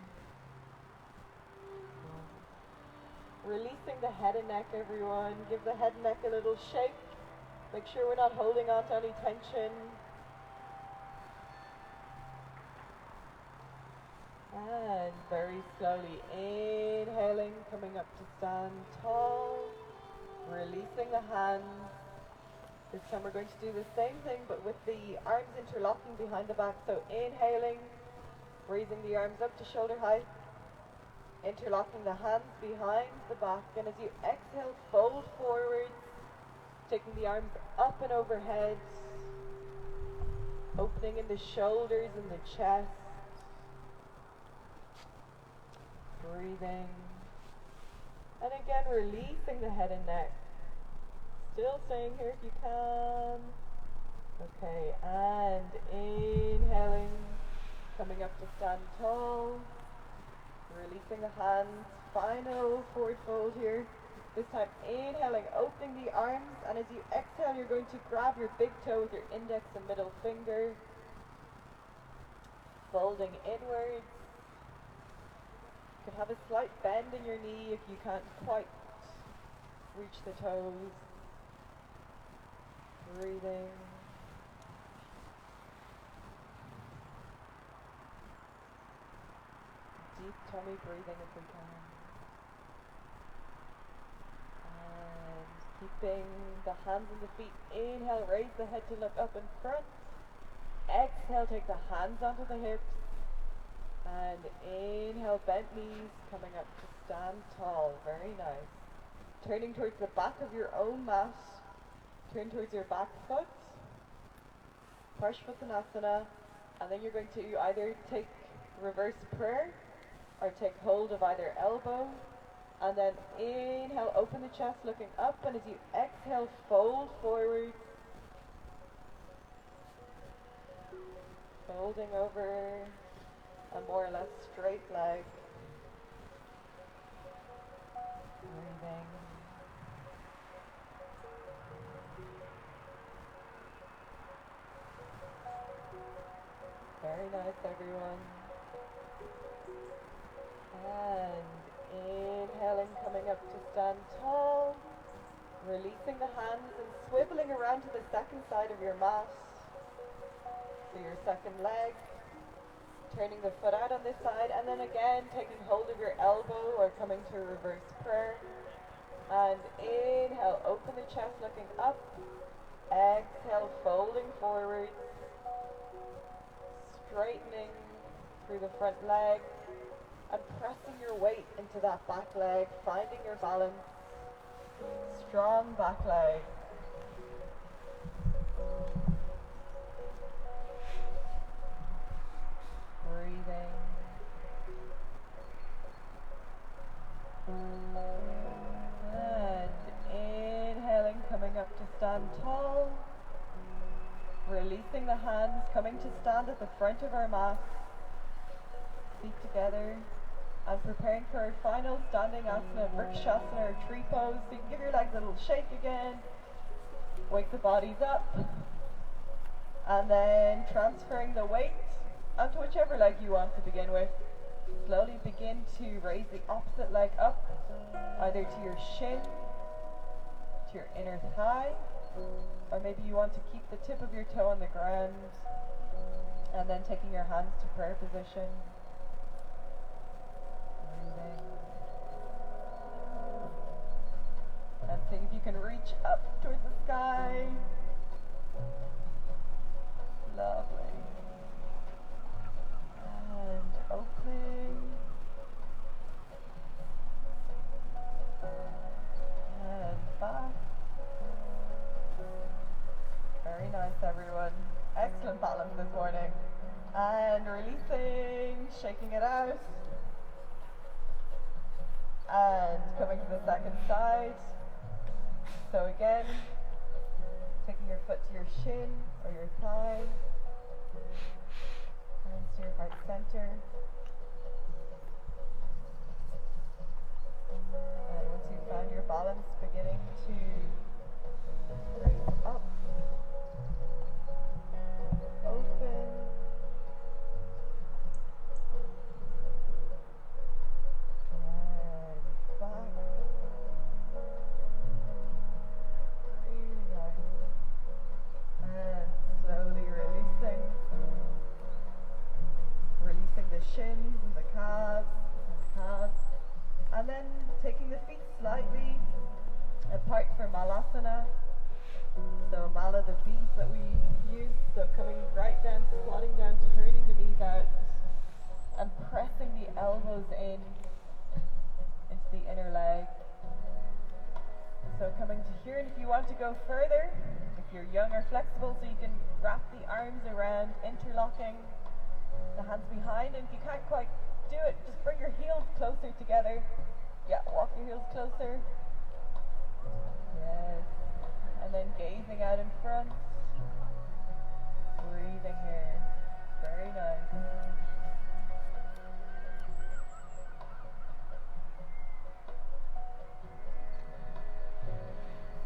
Releasing the head and neck, everyone. Give the head and neck a little shake. Make sure we're not holding on to any tension. And very slowly inhaling, coming up to stand tall. Releasing the hands. This time we're going to do the same thing but with the arms interlocking behind the back. So inhaling, raising the arms up to shoulder height. Interlocking the hands behind the back. And as you exhale, fold forwards. Taking the arms up and overhead, opening in the shoulders and the chest, breathing, and again releasing the head and neck, still staying here if you can. Okay, and inhaling, coming up to stand tall, releasing the hands, final forward fold here. This time inhaling, opening the arms, and as you exhale you're going to grab your big toe with your index and middle finger, folding inwards. You can have a slight bend in your knee if you can't quite reach the toes. Breathing. Deep tummy breathing if we can. Keeping the hands and the feet. Inhale, raise the head to look up in front. Exhale, take the hands onto the hips. And inhale, bent knees, coming up to stand tall. Very nice. Turning towards the back of your own mat. Turn towards your back foot. Parshvottanasana. And then you're going to either take reverse prayer or take hold of either elbow. And then inhale, open the chest, looking up, and as you exhale, fold forward. Folding over a more or less straight leg. Breathing. Very nice, everyone. And inhaling, coming up to stand tall. Releasing the hands and swiveling around to the second side of your mat. So your second leg. Turning the foot out on this side, and then again taking hold of your elbow or coming to reverse prayer. And inhale, open the chest looking up. Exhale, folding forwards. Straightening through the front leg. And pressing your weight into that back leg, finding your balance. Strong back leg. Breathing. And inhaling, coming up to stand tall. Releasing the hands, coming to stand at the front of our mat. Feet together. And preparing for our final standing asana, vrikshasana or tree pose. So you can give your legs a little shake again. Wake the bodies up. And then transferring the weight onto whichever leg you want to begin with. Slowly begin to raise the opposite leg up, either to your shin, to your inner thigh, or maybe you want to keep the tip of your toe on the ground, and then taking your hands to prayer position. Breathing. And seeing if you can reach up towards the sky. Lovely. And open. And back. Very nice, everyone. Excellent balance this morning. And releasing, shaking it out. And coming to the second side. So again, taking your foot to your shin or your thigh. Hands to your heart center. And once you've found your balance, beginning to raise up, open, and back. Really nice. And slowly releasing. Releasing the shins and the calves and calves. And then taking the feet slightly apart for malasana. So mala, the beads that we use. So coming right down, squatting down, turning the knees out, and pressing the elbows in into the inner leg. So coming to here, and if you want to go further, if you're young or flexible, so you can wrap the arms around, interlocking the hands behind, and if you can't quite do it, just bring your heels closer together. Yeah, walk your heels closer. Yes. And then gazing out in front. Breathing here. Very nice.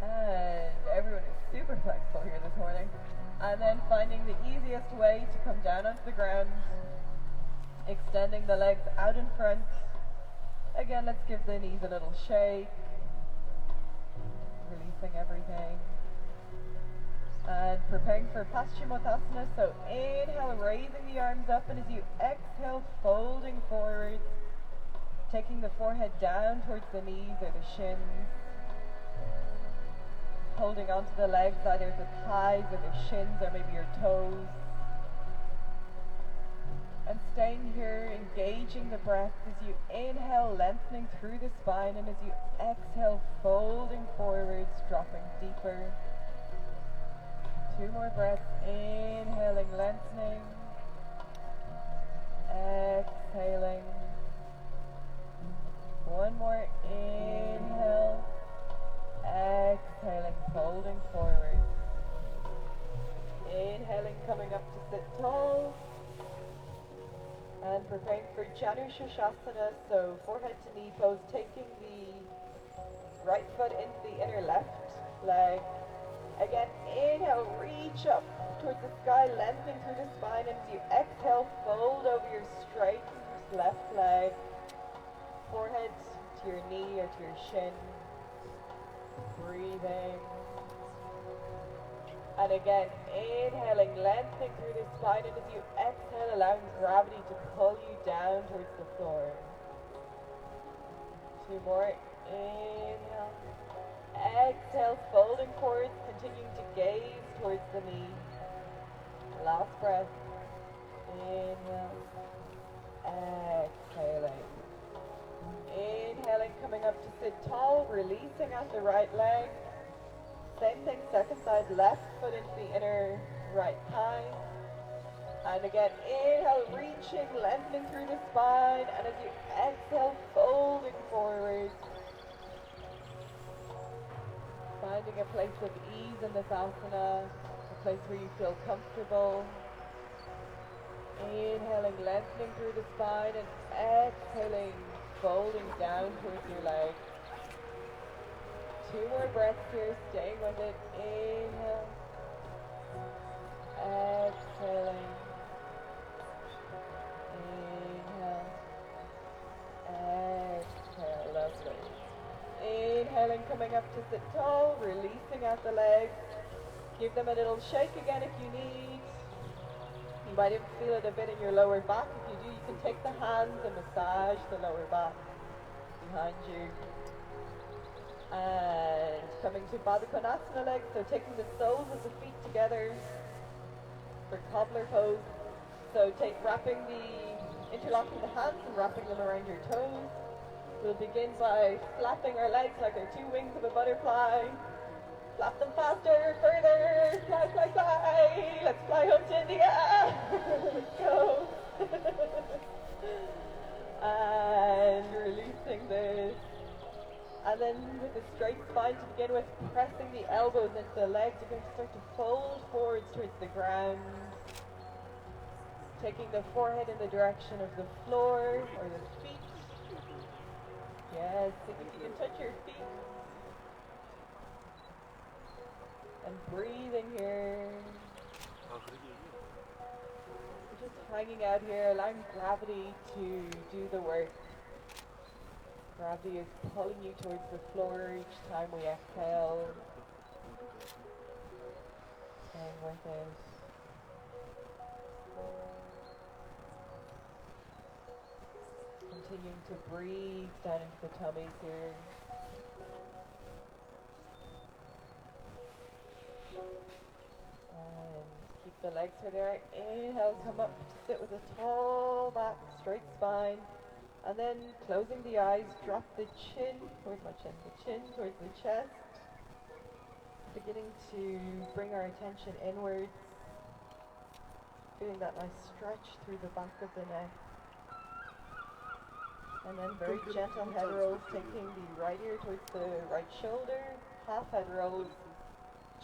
And everyone is super flexible here this morning. And then finding the easiest way to come down onto the ground. Extending the legs out in front. Again, let's give the knees a little shake. Releasing everything. And preparing for Paschimottanasana. So inhale, raising the arms up, and as you exhale, folding forwards. Taking the forehead down towards the knees or the shins. Holding onto the legs, either the thighs or the shins or maybe your toes. And staying here, engaging the breath as you inhale, lengthening through the spine, and as you exhale, folding forwards, dropping deeper. 2 more breaths, inhaling, lengthening, exhaling. 1 more, inhale, exhaling, folding forward. Inhaling, coming up to sit tall. And preparing for Janushashasana, so forehead to knee pose, taking the right foot into the inner left leg. Again, inhale, reach up towards the sky, lengthening through the spine, and as you exhale, fold over your straight left leg, forehead to your knee or to your shin, breathing. And again, inhaling, lengthening through the spine, and as you exhale, allowing gravity to pull you down towards the floor. 2 more. Inhale. Exhale, folding forwards, continuing to gaze towards the knee. Last breath. Inhale. Exhaling. Inhaling, coming up to sit tall, releasing at the right leg. Same thing, second side, left foot into the inner right thigh. And again, inhale, reaching, lengthening through the spine. And as you exhale, folding forward. Finding a place of ease in this asana, a place where you feel comfortable. Inhaling, lengthening through the spine, and exhaling, folding down towards your legs. 2 more breaths here, staying with it. Inhale. Exhaling. Inhale. Exhale. Lovely. Inhaling, coming up to sit tall, releasing out the legs. Give them a little shake again if you need. You might even feel it a bit in your lower back. If you do, you can take the hands and massage the lower back behind you. And coming to Baddha Konasana legs, so taking the soles of the feet together for cobbler pose. So interlocking the hands and wrapping them around your toes. We'll begin by flapping our legs like our 2 wings of a butterfly. Flap them faster, further, fly, fly, fly. Let's fly home to India. Let's go. And releasing this. And then with a straight spine to begin with, pressing the elbows into the legs, you're going to start to fold forwards towards the ground. Taking the forehead in the direction of the floor or the feet. Yes, if you can touch your feet. And breathing here. Just hanging out here, allowing gravity to do the work. Gravity is pulling you towards the floor each time we exhale. Staying with it. Continuing to breathe down into the tummies here. And keep the legs where they are. Inhale, come up, sit with a tall back, straight spine. And then closing the eyes, drop the chin, where's my chin? The chin towards the chest. Beginning to bring our attention inwards. Feeling that nice stretch through the back of the neck. And then very gentle head rolls, taking the right ear towards the right shoulder. Half head rolls,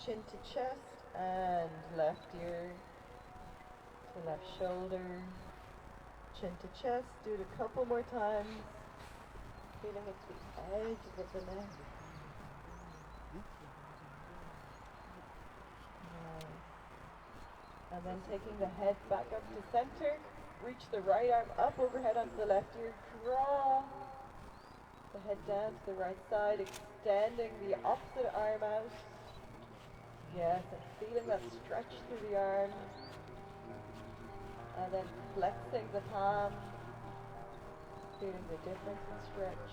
chin to chest, and left ear to left shoulder. Chin to chest, do it a couple more times. Feeling it to the edges of the neck. Nice. And then taking the head back up to center. Reach the right arm up overhead onto the left ear. Draw the head down to the right side, extending the opposite arm out. Yes, and feeling that stretch through the arm. And then flexing the palm, feeling the difference in stretch.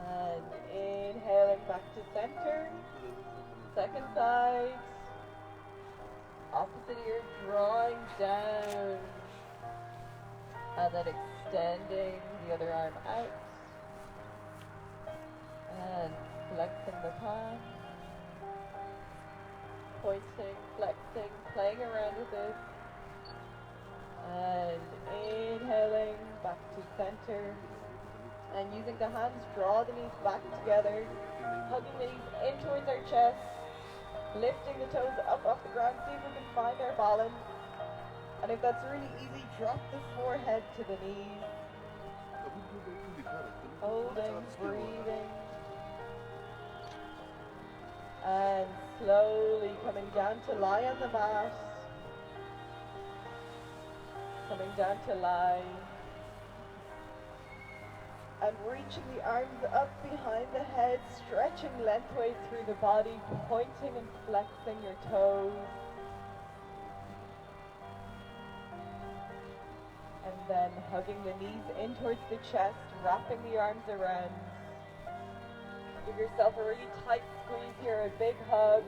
And inhaling back to center. Second side. Opposite ear drawing down. And then extending the other arm out. And flexing the palm. Pointing, flexing, playing around with it. And inhaling back to center. And using the hands, draw the knees back together. Hugging the knees in towards our chest. Lifting the toes up off the ground. See if we can find our balance. And if that's really easy, drop the forehead to the knees. Holding, breathing. And slowly coming down to lie on the mat. Coming down to lie. And reaching the arms up behind the head, stretching lengthways through the body, pointing and flexing your toes. And then hugging the knees in towards the chest, wrapping the arms around. Give yourself a really tight squeeze here, a big hug.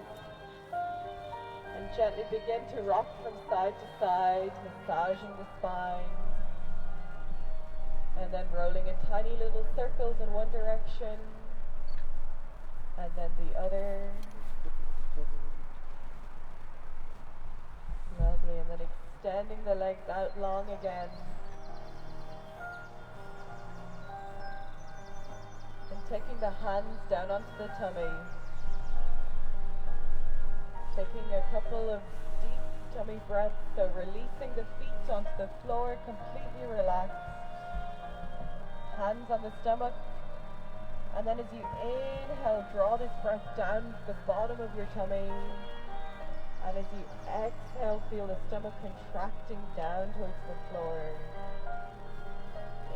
And gently begin to rock from side to side, massaging the spine. And then rolling in tiny little circles in one direction. And then the other. Lovely. And then extending the legs out long again. And taking the hands down onto the tummy. Taking a couple of deep tummy breaths, so releasing the feet onto the floor, completely relaxed. Hands on the stomach. And then as you inhale, draw this breath down to the bottom of your tummy. And as you exhale, feel the stomach contracting down towards the floor.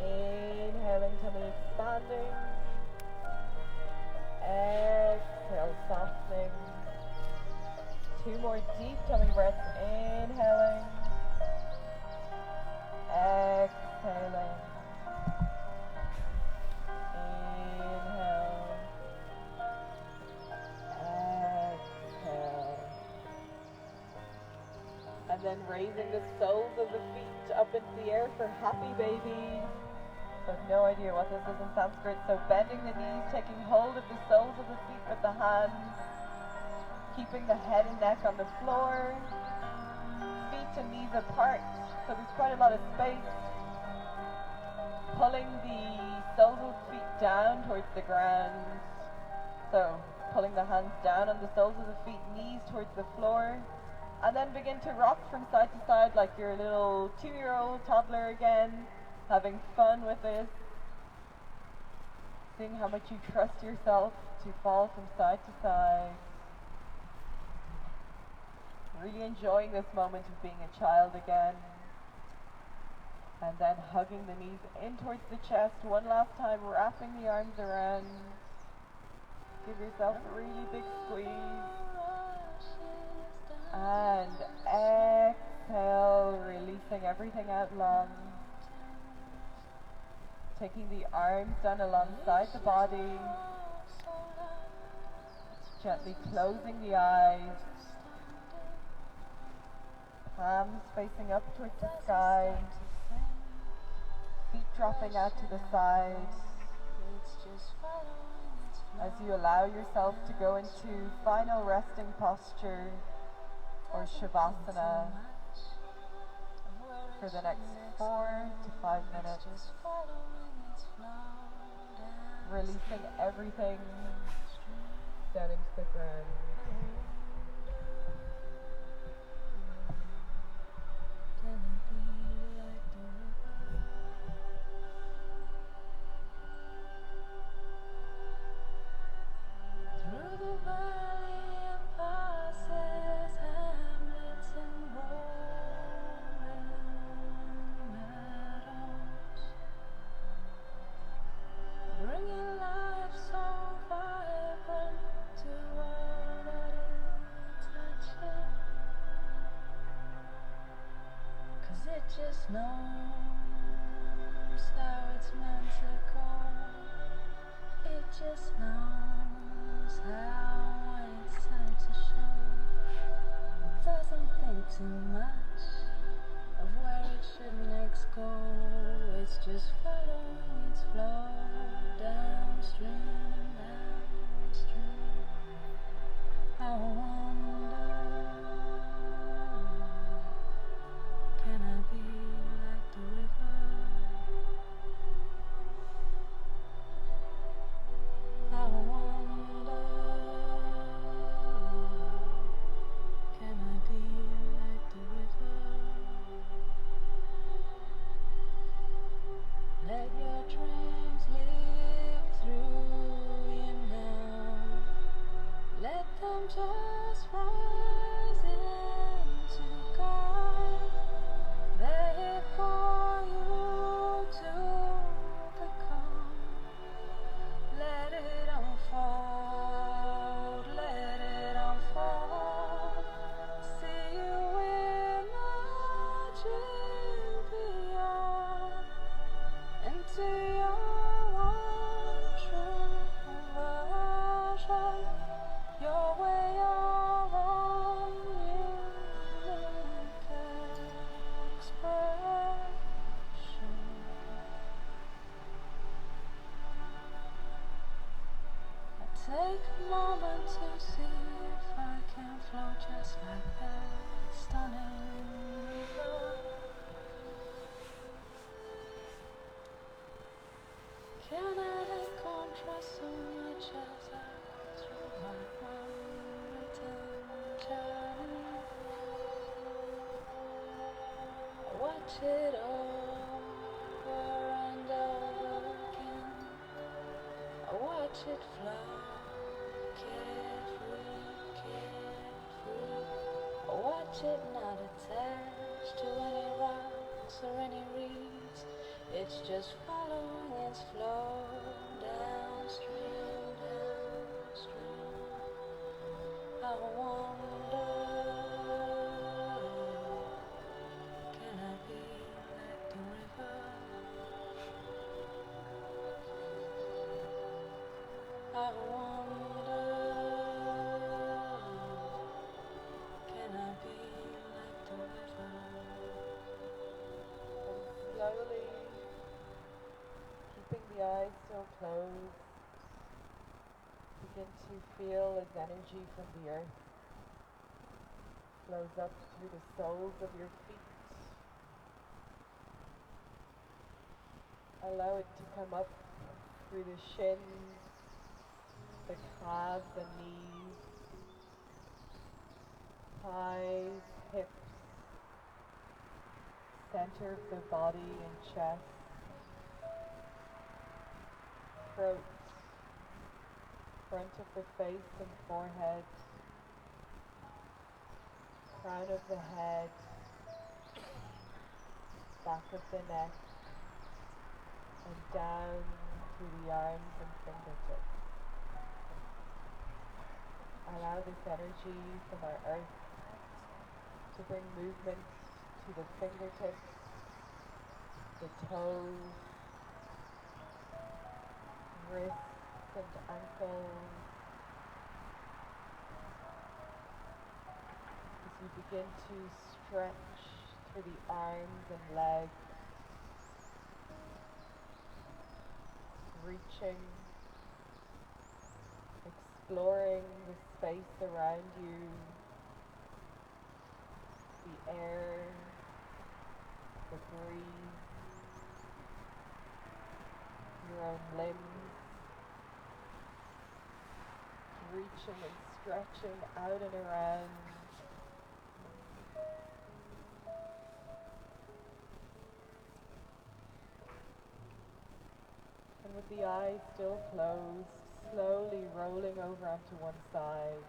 Inhaling, tummy expanding. Exhale, softening. 2 more deep tummy breaths. Inhaling. Exhaling. Inhale. Exhale. And then raising the soles of the feet up into the air for happy baby. I have no idea what this is in Sanskrit. So bending the knees, taking hold of the soles of the feet with the hands. Keeping the head and neck on the floor, feet and knees apart, so there's quite a lot of space. Pulling the soles of the feet down towards the ground, so pulling the hands down on the soles of the feet, knees towards the floor, and then begin to rock from side to side like your little 2-year-old toddler again, having fun with this, seeing how much you trust yourself to fall from side to side. Really enjoying this moment of being a child again. And then hugging the knees in towards the chest one last time, wrapping the arms around. Give yourself a really big squeeze. And exhale, releasing everything out long. Taking the arms down alongside the body. Gently closing the eyes. Palms facing up towards the sky. Feet dropping out to the side. As you allow yourself to go into final resting posture or Shavasana for the next 4 to 5 minutes. Releasing everything down into the ground.
Just knows how it's meant to go. It just knows how it's time to show. It doesn't think too much of where it should next go. It's just following its flow downstream, downstream. I wonder. Can I be like the river? I wonder. Can I be like the river? Let your dreams live. Take a moment to see if I can flow just like that stunning river. Can I have contrast so much as I go through my unwritten journey? I watch it over and over again. I watch it flow, carefree, carefree. I watch it not attached to any rocks or any reeds. It's just following its flow downstream, downstream. I wonder, can I be like the river? I wonder, can I be like the river?
And slowly, keeping the eyes still closed, begin to feel as energy from the earth flows up through the soles of your feet. Allow it to come up through the shins, the calves and knees, thighs, hips, center of the body and chest, throat, front of the face and forehead, crown of the head, back of the neck, and down through the arms and fingertips. Allow this energy from our earth to bring movement to the fingertips, the toes, wrists and ankles. As you begin to stretch through the arms and legs, reaching, exploring the space around you, the air, the breeze, your own limbs, reaching and stretching out and around. And with the eyes still closed, slowly rolling over onto one side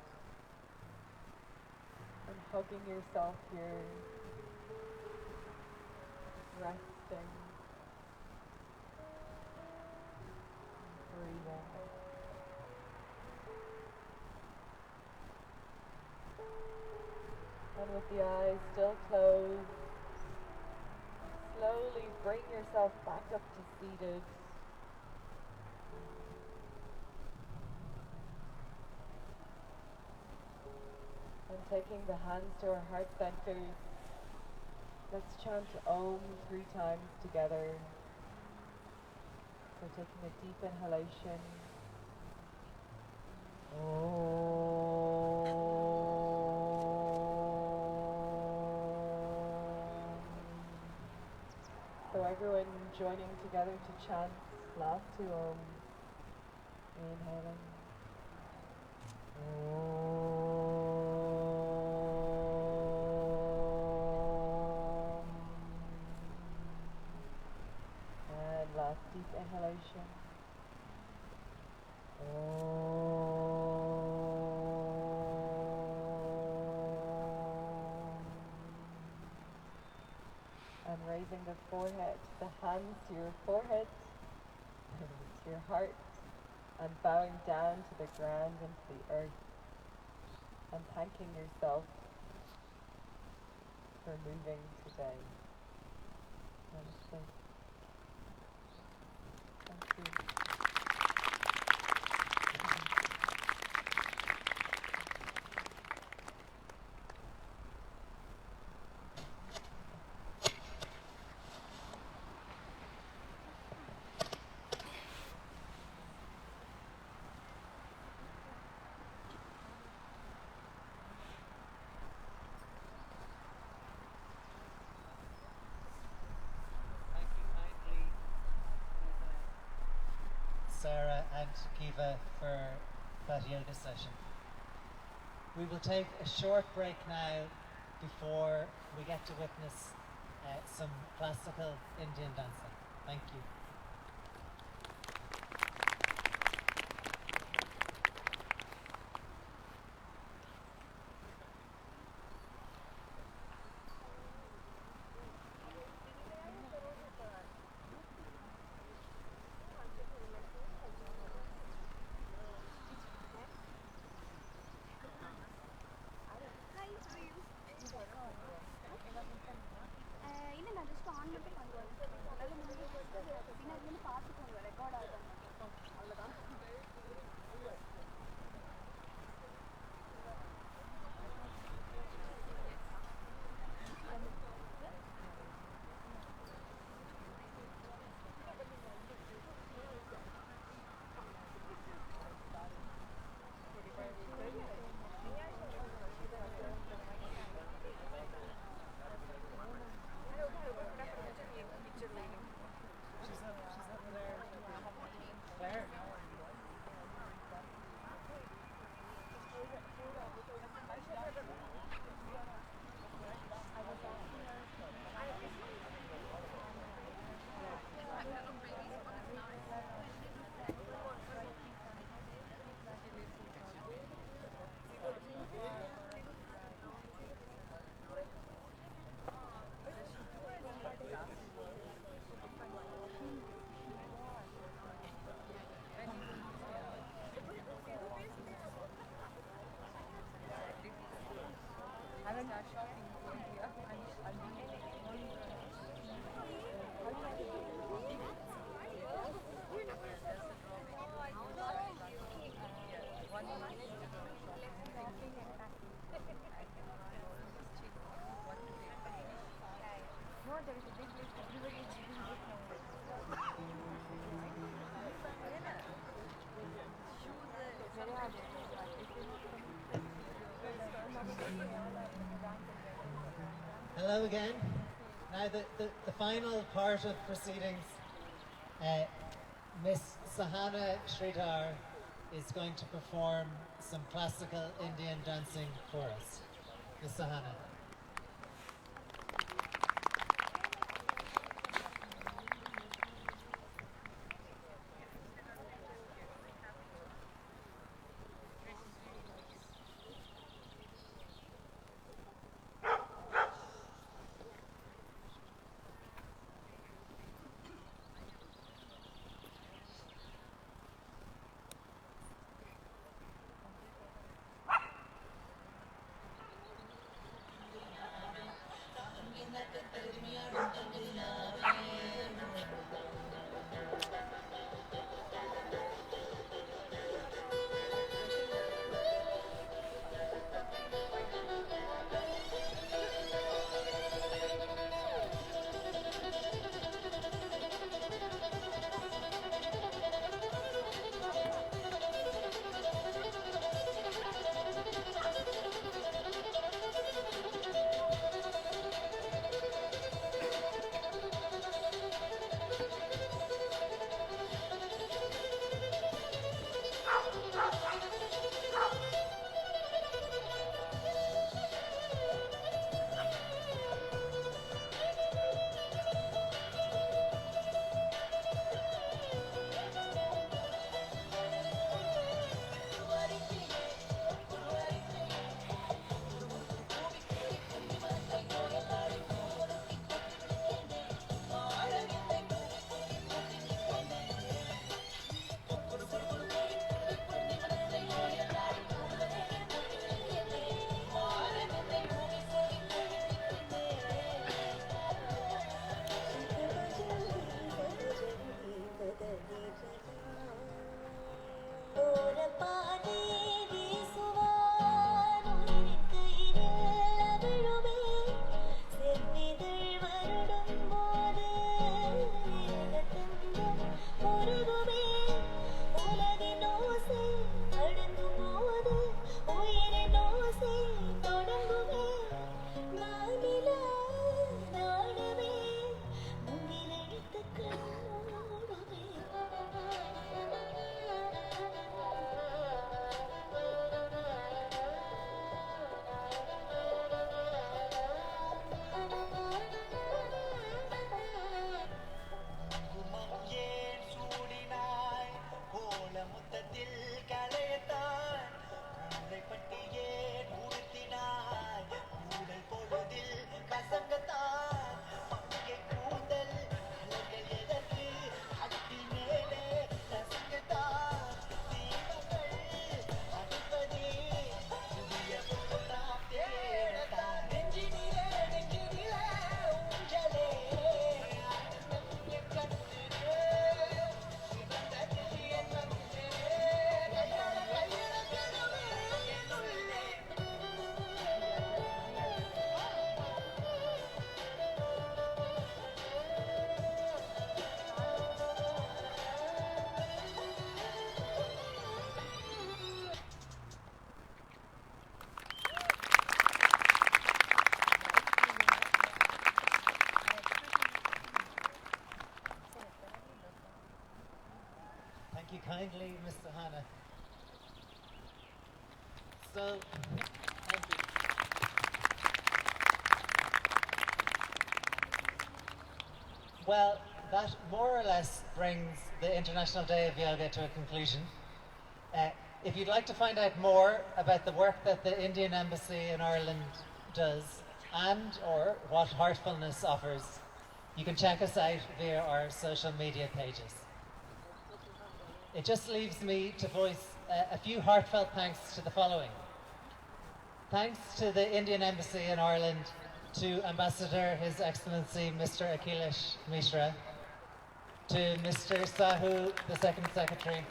and hugging yourself here, resting, and breathing. And with the eyes still closed, slowly bring yourself back up to seated. And taking the hands to our heart centers, let's chant Om 3 times together. So taking a deep inhalation. So everyone joining together to chant last 2 Om. Inhaling. And last deep inhalation. And raising the forehead, the hands to your forehead, to your heart, and bowing down to the ground and to the earth, and thanking yourself for moving today. Namaste. Thank you.
Sarah and Kiva for that yoga session. We will take a short break now before we get to witness some classical Indian dancing. Thank you.
இல்லை நான் just on மட்டும் பண்ணுவேன் அதனால முடிஞ்சு பின்னாடி வந்து பார்த்துக்கோங்க record ஆகும் அவ்வளோதான்
Hello again. Now the final part of proceedings, Miss Sahana Sridhar is going to perform some classical Indian dancing for us. Miss Sahana. kindly, Miss Sahana. So, thank you. Well, that more or less brings the International Day of Yoga to a conclusion. If you'd like to find out more about the work that the Indian Embassy in Ireland does and or what Heartfulness offers, you can check us out via our social media pages. It just leaves me to voice a few heartfelt thanks to the following. Thanks to the Indian Embassy in Ireland, to Ambassador His Excellency Mr. Akhilesh Mishra, to Mr. Sahu, the Second Secretary,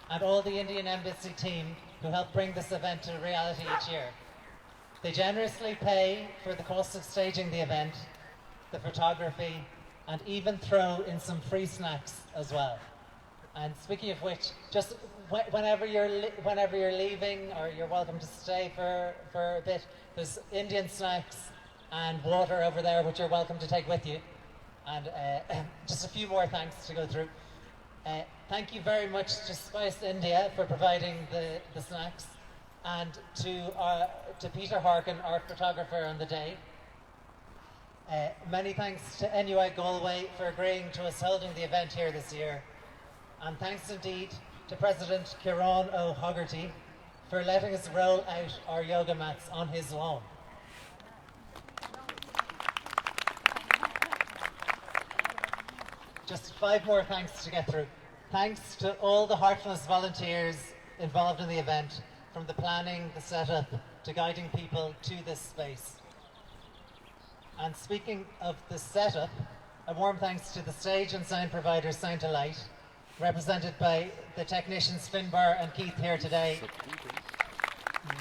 and all the Indian Embassy team who help bring this event to reality each year. They generously pay for the cost of staging the event, the photography, and even throw in some free snacks as well. And speaking of which, just whenever you're leaving, or you're welcome to stay for a bit, there's Indian snacks and water over there which you're welcome to take with you. And just a few more thanks to go through. Thank you very much to Spice India for providing the snacks, and to Peter Harkin, our photographer on the day. Many thanks to NUI Galway for agreeing to us holding the event here this year. And thanks indeed to President Kieran O'Hogarty for letting us roll out our yoga mats on his lawn. Just 5 more thanks to get through. Thanks to all the Heartfulness volunteers involved in the event, from the planning, the setup, to guiding people to this space. And speaking of the setup, a warm thanks to the stage and sound provider Sound to Light, represented by the technicians Finbar and Keith here today,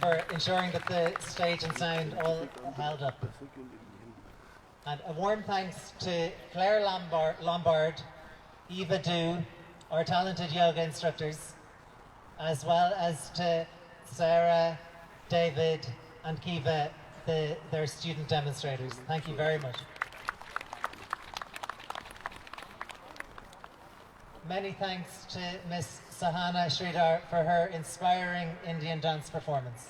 for ensuring that the stage and sound all held up. And a warm thanks to Claire Lombard, Eva Du, our talented yoga instructors, as well as to Sarah, David and Kiva, their student demonstrators. Thank you very much. Many thanks to Miss Sahana Sridhar for her inspiring Indian dance performance.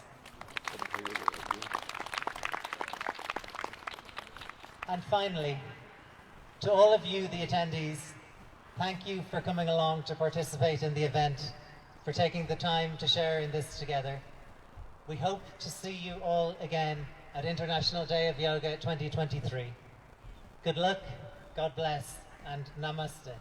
And finally, to all of you, the attendees, thank you for coming along to participate in the event, for taking the time to share in this together. We hope to see you all again at International Day of Yoga 2023. Good luck, God bless, and namaste.